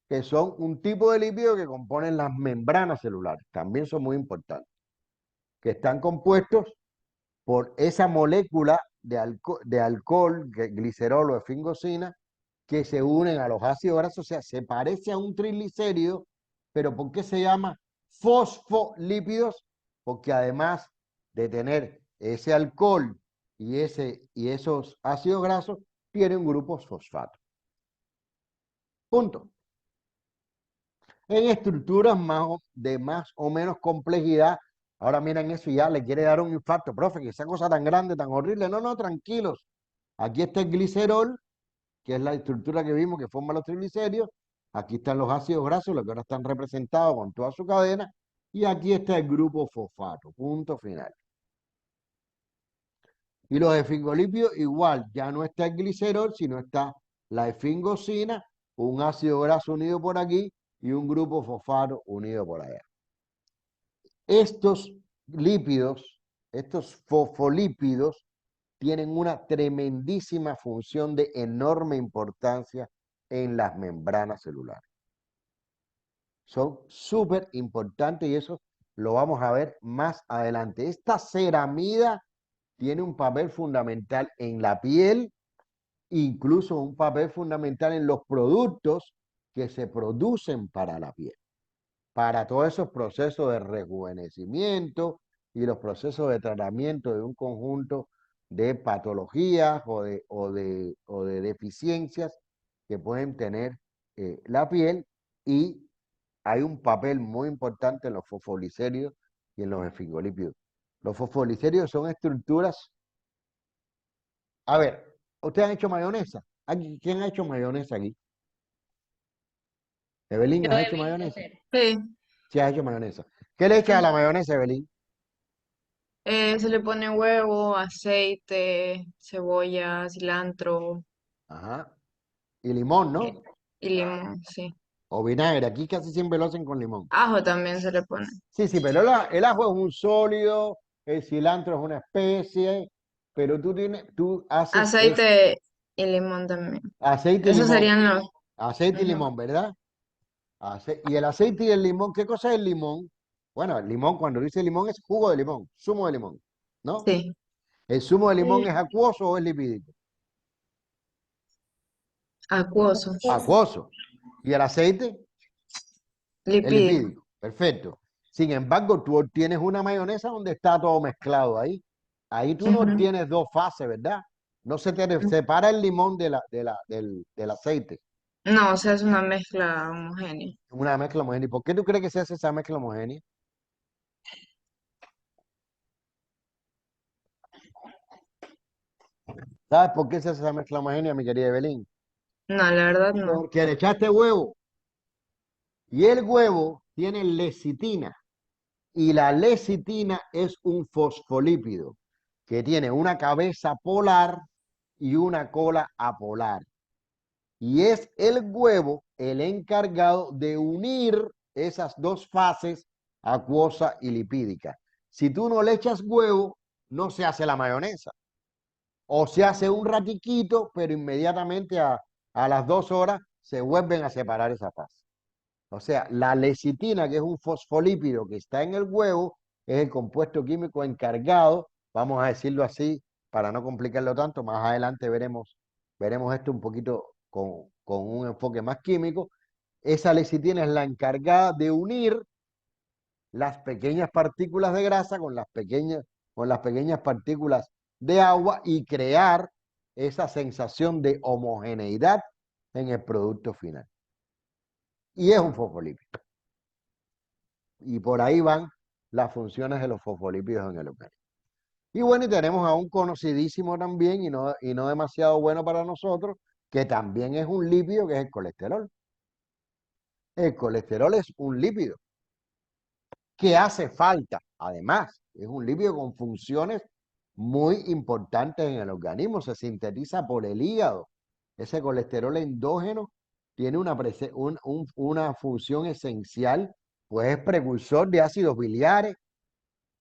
que son un tipo de lípido que componen las membranas celulares. También son muy importantes. Que están compuestos por esa molécula de alcohol, glicerol o esfingosina, que se unen a los ácidos grasos. O sea, se parece a un triglicérido, pero ¿por qué se llama fosfolípidos? Porque además de tener ese alcohol y esos ácidos grasos, tienen grupos fosfato. Punto. En estructuras de más o menos complejidad. Ahora miren eso y ya le quiere dar un infarto, profe, que esa cosa tan grande, tan horrible. No, no, tranquilos. Aquí está el glicerol, que es la estructura que vimos que forma los triglicéridos. Aquí están los ácidos grasos, los que ahora están representados con toda su cadena. Y aquí está el grupo fosfato, punto final. Y los esfingolípidos igual, ya no está el glicerol, sino está la esfingosina, un ácido graso unido por aquí y un grupo fosfato unido por allá. Estos lípidos, estos fosfolípidos, tienen una tremendísima función de enorme importancia en las membranas celulares. Son súper importantes y eso lo vamos a ver más adelante. Esta ceramida tiene un papel fundamental en la piel, incluso un papel fundamental en los productos que se producen para la piel, para todos esos procesos de rejuvenecimiento y los procesos de tratamiento de un conjunto de patologías o de deficiencias que pueden tener la piel, y hay un papel muy importante en los fosfolicéridos y en los esfingolípidos. Los fosfolicéridos son estructuras. A ver, ¿ustedes han hecho mayonesa? ¿Quién ha hecho mayonesa aquí? Evelyn, Yo ¿has he hecho visto mayonesa? hacer. Sí, Sí, has hecho mayonesa. ¿Qué le echas a la mayonesa, Evelyn? se le pone huevo, aceite, cebolla, cilantro Ajá. Y limón, eh, ¿no? y limón, sí. O vinagre. Aquí casi siempre lo hacen con limón. Ajo también se le pone. Sí, sí, pero el ajo es un sólido, el cilantro es una especie, pero tú haces Aceite y limón también. aceite y Esos limón. serían los... Aceite y Ujú. limón, ¿verdad? Y el aceite y el limón, ¿qué cosa es el limón? Bueno, el limón, cuando dice limón, es jugo de limón, zumo de limón, ¿no? Sí, ¿El zumo de limón Sí. es acuoso o es lipídico? acuoso, Acuoso. ¿Y el aceite? Es lipídico. lipídico. Perfecto. Sin embargo, tú obtienes una mayonesa donde está todo mezclado ahí. Ahí tú no Ujú. obtienes dos fases, ¿verdad? No se te separa el limón del aceite. No, o sea, es una mezcla homogénea. Una mezcla homogénea. ¿Y por qué tú crees que se hace esa mezcla homogénea? ¿Sabes por qué se hace esa mezcla homogénea, mi querida Evelyn? No, la verdad no. Porque le echaste huevo y el huevo tiene lecitina, y la lecitina es un fosfolípido que tiene una cabeza polar y una cola apolar. Y es el huevo el encargado de unir esas dos fases, acuosa y lipídica. Si tú no le echas huevo, no se hace la mayonesa. O se hace un ratiquito, pero inmediatamente a las 2 horas se vuelven a separar esa fase. O sea, la lecitina, que es un fosfolípido que está en el huevo, es el compuesto químico encargado, vamos a decirlo así, para no complicarlo tanto. Más adelante veremos esto un poquito con un enfoque más químico. Esa lecitina es la encargada de unir las pequeñas partículas de grasa con las pequeñas partículas de agua y crear esa sensación de homogeneidad en el producto final. Y es un fosfolípido. Y por ahí van las funciones de los fosfolípidos en el organismo. Y bueno, y tenemos a un conocidísimo también, y no demasiado bueno para nosotros, que también es un lípido, que es el colesterol. El colesterol es un lípido que hace falta. Además, es un lípido con funciones muy importantes en el organismo. Se sintetiza por el hígado. Ese colesterol endógeno tiene una función esencial, pues es precursor de ácidos biliares,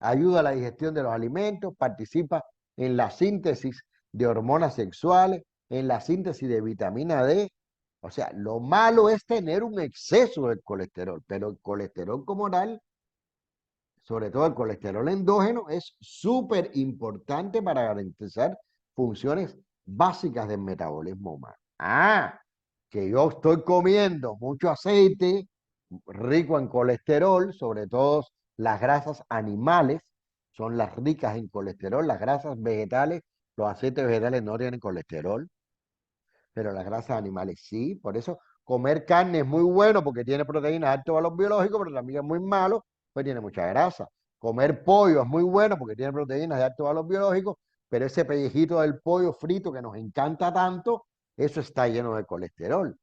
ayuda a la digestión de los alimentos, participa en la síntesis de hormonas sexuales, en la síntesis de vitamina D. O sea, lo malo es tener un exceso de colesterol, pero el colesterol como tal, sobre todo el colesterol endógeno, es súper importante para garantizar funciones básicas del metabolismo humano. Que yo estoy comiendo mucho aceite rico en colesterol, sobre todo las grasas animales son las ricas en colesterol, las grasas vegetales, los aceites vegetales no tienen colesterol, pero las grasas animales sí. Por eso comer carne es muy bueno porque tiene proteínas de alto valor biológico, pero también es muy malo, pues tiene mucha grasa. Comer pollo es muy bueno porque tiene proteínas de alto valor biológico, pero ese pellejito del pollo frito que nos encanta tanto, eso está lleno de colesterol.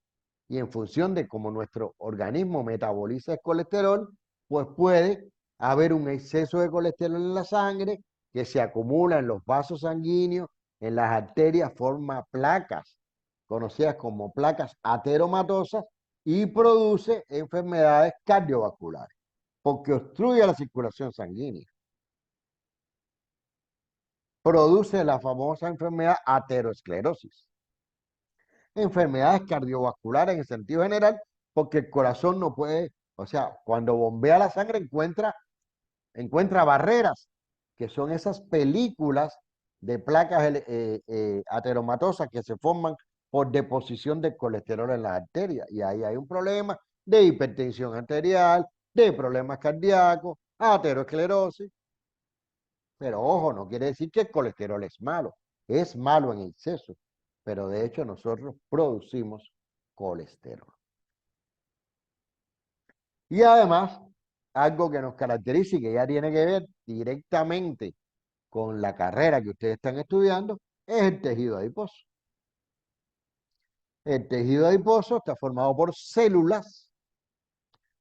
Y en función de cómo nuestro organismo metaboliza el colesterol, pues puede haber un exceso de colesterol en la sangre que se acumula en los vasos sanguíneos, en las arterias, forma placas, conocidas como placas ateromatosas, y produce enfermedades cardiovasculares, porque obstruye la circulación sanguínea. Produce la famosa enfermedad aterosclerosis. Enfermedades cardiovasculares en el sentido general, porque el corazón no puede, o sea, cuando bombea la sangre encuentra barreras, que son esas películas de placas ateromatosas que se forman por deposición de colesterol en las arterias. Y ahí hay un problema de hipertensión arterial, de problemas cardíacos, aterosclerosis. Pero ojo, no quiere decir que el colesterol es malo en exceso, pero de hecho nosotros producimos colesterol. Y además, algo que nos caracteriza y que ya tiene que ver directamente con la carrera que ustedes están estudiando, es el tejido adiposo. El tejido adiposo está formado por células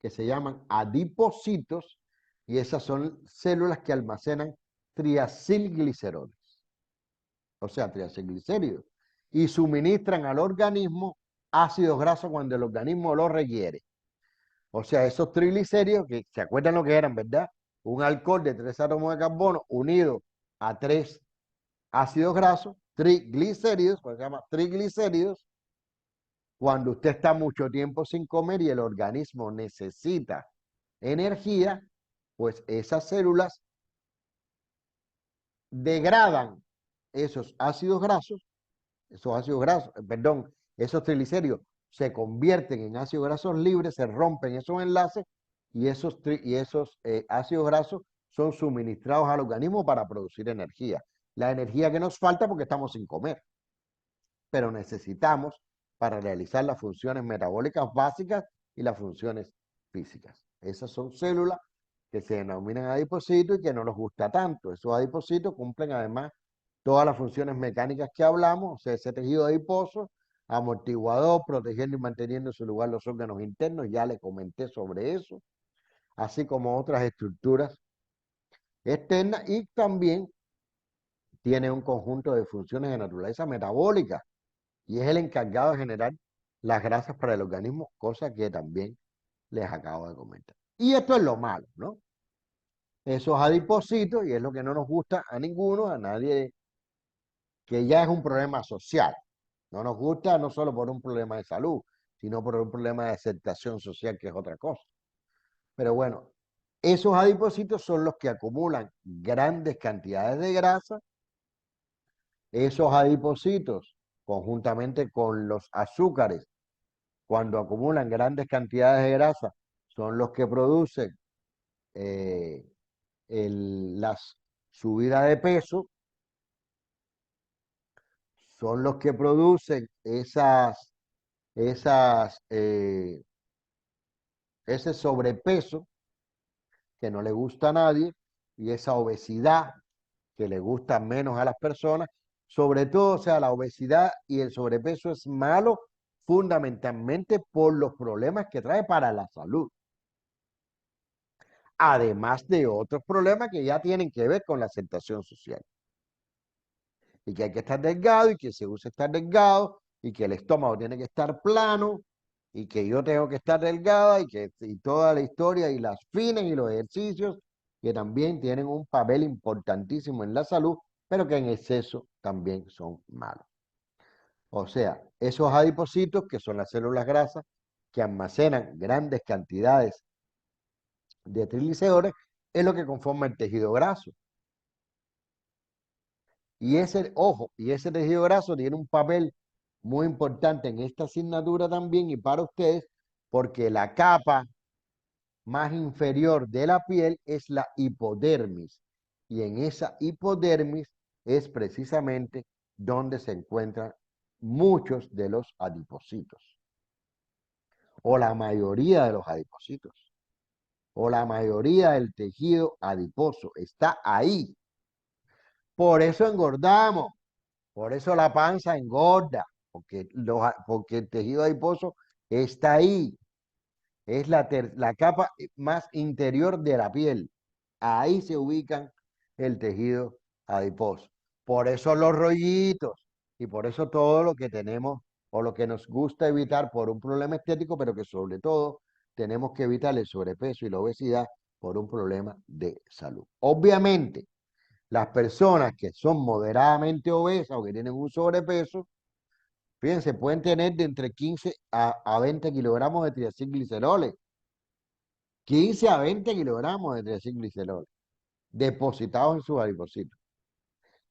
que se llaman adipocitos, y esas son células que almacenan triacilgliceroles, o sea, triacilglicéridos, y suministran al organismo ácidos grasos cuando el organismo lo requiere. O sea, esos triglicéridos, que se acuerdan lo que eran, ¿verdad? Un alcohol de 3 átomos de carbono unido a 3 ácidos grasos, triglicéridos, pues se llama triglicéridos. Cuando usted está mucho tiempo sin comer y el organismo necesita energía, pues esas células degradan esos triglicéridos se convierten en ácidos grasos libres, se rompen esos enlaces y esos ácidos grasos son suministrados al organismo para producir energía. La energía que nos falta porque estamos sin comer, pero necesitamos para realizar las funciones metabólicas básicas y las funciones físicas. Esas son células que se denominan adipocitos y que no nos gusta tanto. Esos adipocitos cumplen además todas las funciones mecánicas que hablamos, o sea, ese tejido adiposo, amortiguador, protegiendo y manteniendo en su lugar los órganos internos, ya le comenté sobre eso, así como otras estructuras externas, y también tiene un conjunto de funciones de naturaleza metabólica, y es el encargado de generar las grasas para el organismo, cosa que también les acabo de comentar. Y esto es lo malo, ¿no? Esos adipocitos, y es lo que no nos gusta a ninguno, a nadie, que ya es un problema social. No nos gusta no solo por un problema de salud, sino por un problema de aceptación social, que es otra cosa. Pero bueno, esos adipocitos son los que acumulan grandes cantidades de grasa. Esos adipocitos, conjuntamente con los azúcares, cuando acumulan grandes cantidades de grasa, son los que producen las subidas de peso, son los que producen ese sobrepeso que no le gusta a nadie y esa obesidad que le gusta menos a las personas. Sobre todo, o sea, la obesidad y el sobrepeso es malo fundamentalmente por los problemas que trae para la salud. Además de otros problemas que ya tienen que ver con la aceptación social. Y que hay que estar delgado y que se usa estar delgado y que el estómago tiene que estar plano y que yo tengo que estar delgada y toda la historia y las fines y los ejercicios que también tienen un papel importantísimo en la salud, pero que en exceso también son malos. O sea, esos adipocitos, que son las células grasas, que almacenan grandes cantidades de triglicéridos, es lo que conforma el tejido graso. Y ese tejido graso tiene un papel muy importante en esta asignatura también y para ustedes, porque la capa más inferior de la piel es la hipodermis. Y en esa hipodermis es precisamente donde se encuentran muchos de los adipocitos, o la mayoría de los adipocitos, o la mayoría del tejido adiposo está ahí. Por eso engordamos, por eso la panza engorda, porque el tejido adiposo está ahí. Es la capa más interior de la piel. Ahí se ubican el tejido adiposo. Por eso los rollitos y por eso todo lo que tenemos o lo que nos gusta evitar por un problema estético, pero que sobre todo tenemos que evitar el sobrepeso y la obesidad por un problema de salud. Obviamente, las personas que son moderadamente obesas o que tienen un sobrepeso, fíjense, pueden tener de entre 15 a 20 kilogramos de triacilgliceroles. 15 a 20 kilogramos de triacilgliceroles depositados en sus adipocitos.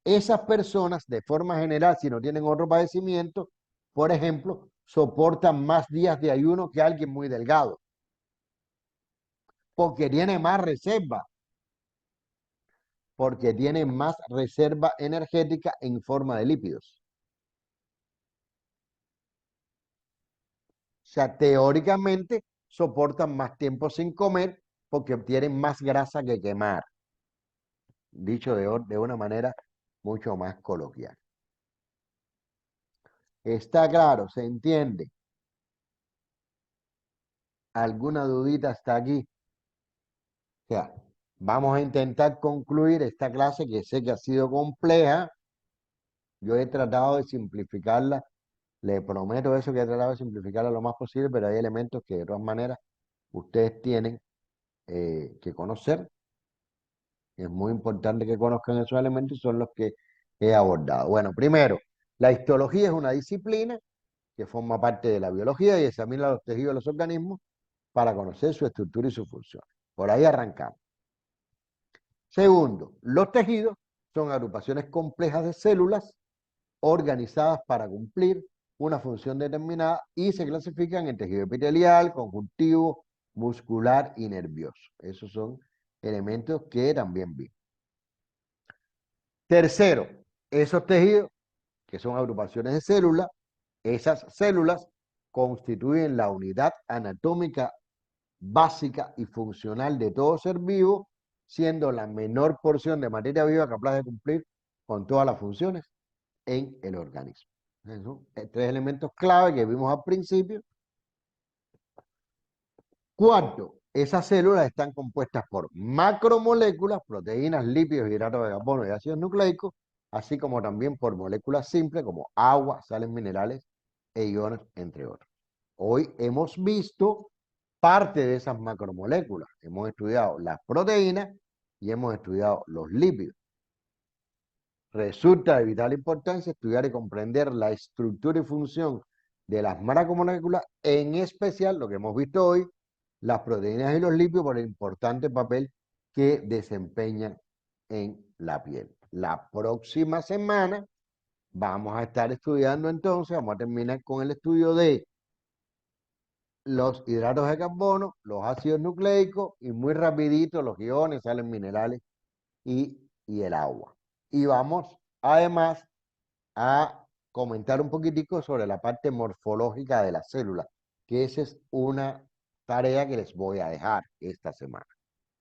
Esas personas, de forma general, si no tienen otro padecimiento, por ejemplo, soportan más días de ayuno que alguien muy delgado, porque tiene más reserva, porque tiene más reserva energética en forma de lípidos. O sea, teóricamente soportan más tiempo sin comer porque tienen más grasa que quemar, dicho de una manera mucho más coloquial. Está claro, se entiende. ¿Alguna dudita hasta aquí? O sea, vamos a intentar concluir esta clase que sé que ha sido compleja. Yo he tratado de simplificarla, le prometo eso, que he tratado de simplificarla lo más posible, pero hay elementos que de todas maneras ustedes tienen que conocer. Es muy importante que conozcan esos elementos y son los que he abordado. Bueno, primero, la histología es una disciplina que forma parte de la biología y examina los tejidos de los organismos para conocer su estructura y su función. Por ahí arrancamos. Segundo, los tejidos son agrupaciones complejas de células organizadas para cumplir una función determinada y se clasifican en tejido epitelial, conjuntivo, muscular y nervioso. Esos son elementos que también vi. Tercero, esos tejidos, que son agrupaciones de células, esas células constituyen la unidad anatómica básica y funcional de todo ser vivo, siendo la menor porción de materia viva capaz de cumplir con todas las funciones en el organismo. Son tres elementos clave que vimos al principio. Cuarto, esas células están compuestas por macromoléculas, proteínas, lípidos, hidratos de carbono y ácidos nucleicos, así como también por moléculas simples como agua, sales minerales e iones, entre otros. Hoy hemos visto parte de esas macromoléculas. Hemos estudiado las proteínas y hemos estudiado los lípidos. Resulta de vital importancia estudiar y comprender la estructura y función de las macromoléculas, en especial lo que hemos visto hoy, las proteínas y los lípidos, por el importante papel que desempeñan en la piel. La próxima semana vamos a estar estudiando entonces, vamos a terminar con el estudio de los hidratos de carbono, los ácidos nucleicos y muy rapidito los iones, sales minerales y el agua. Y vamos además a comentar un poquitico sobre la parte morfológica de la célula, que esa es una tarea que les voy a dejar esta semana.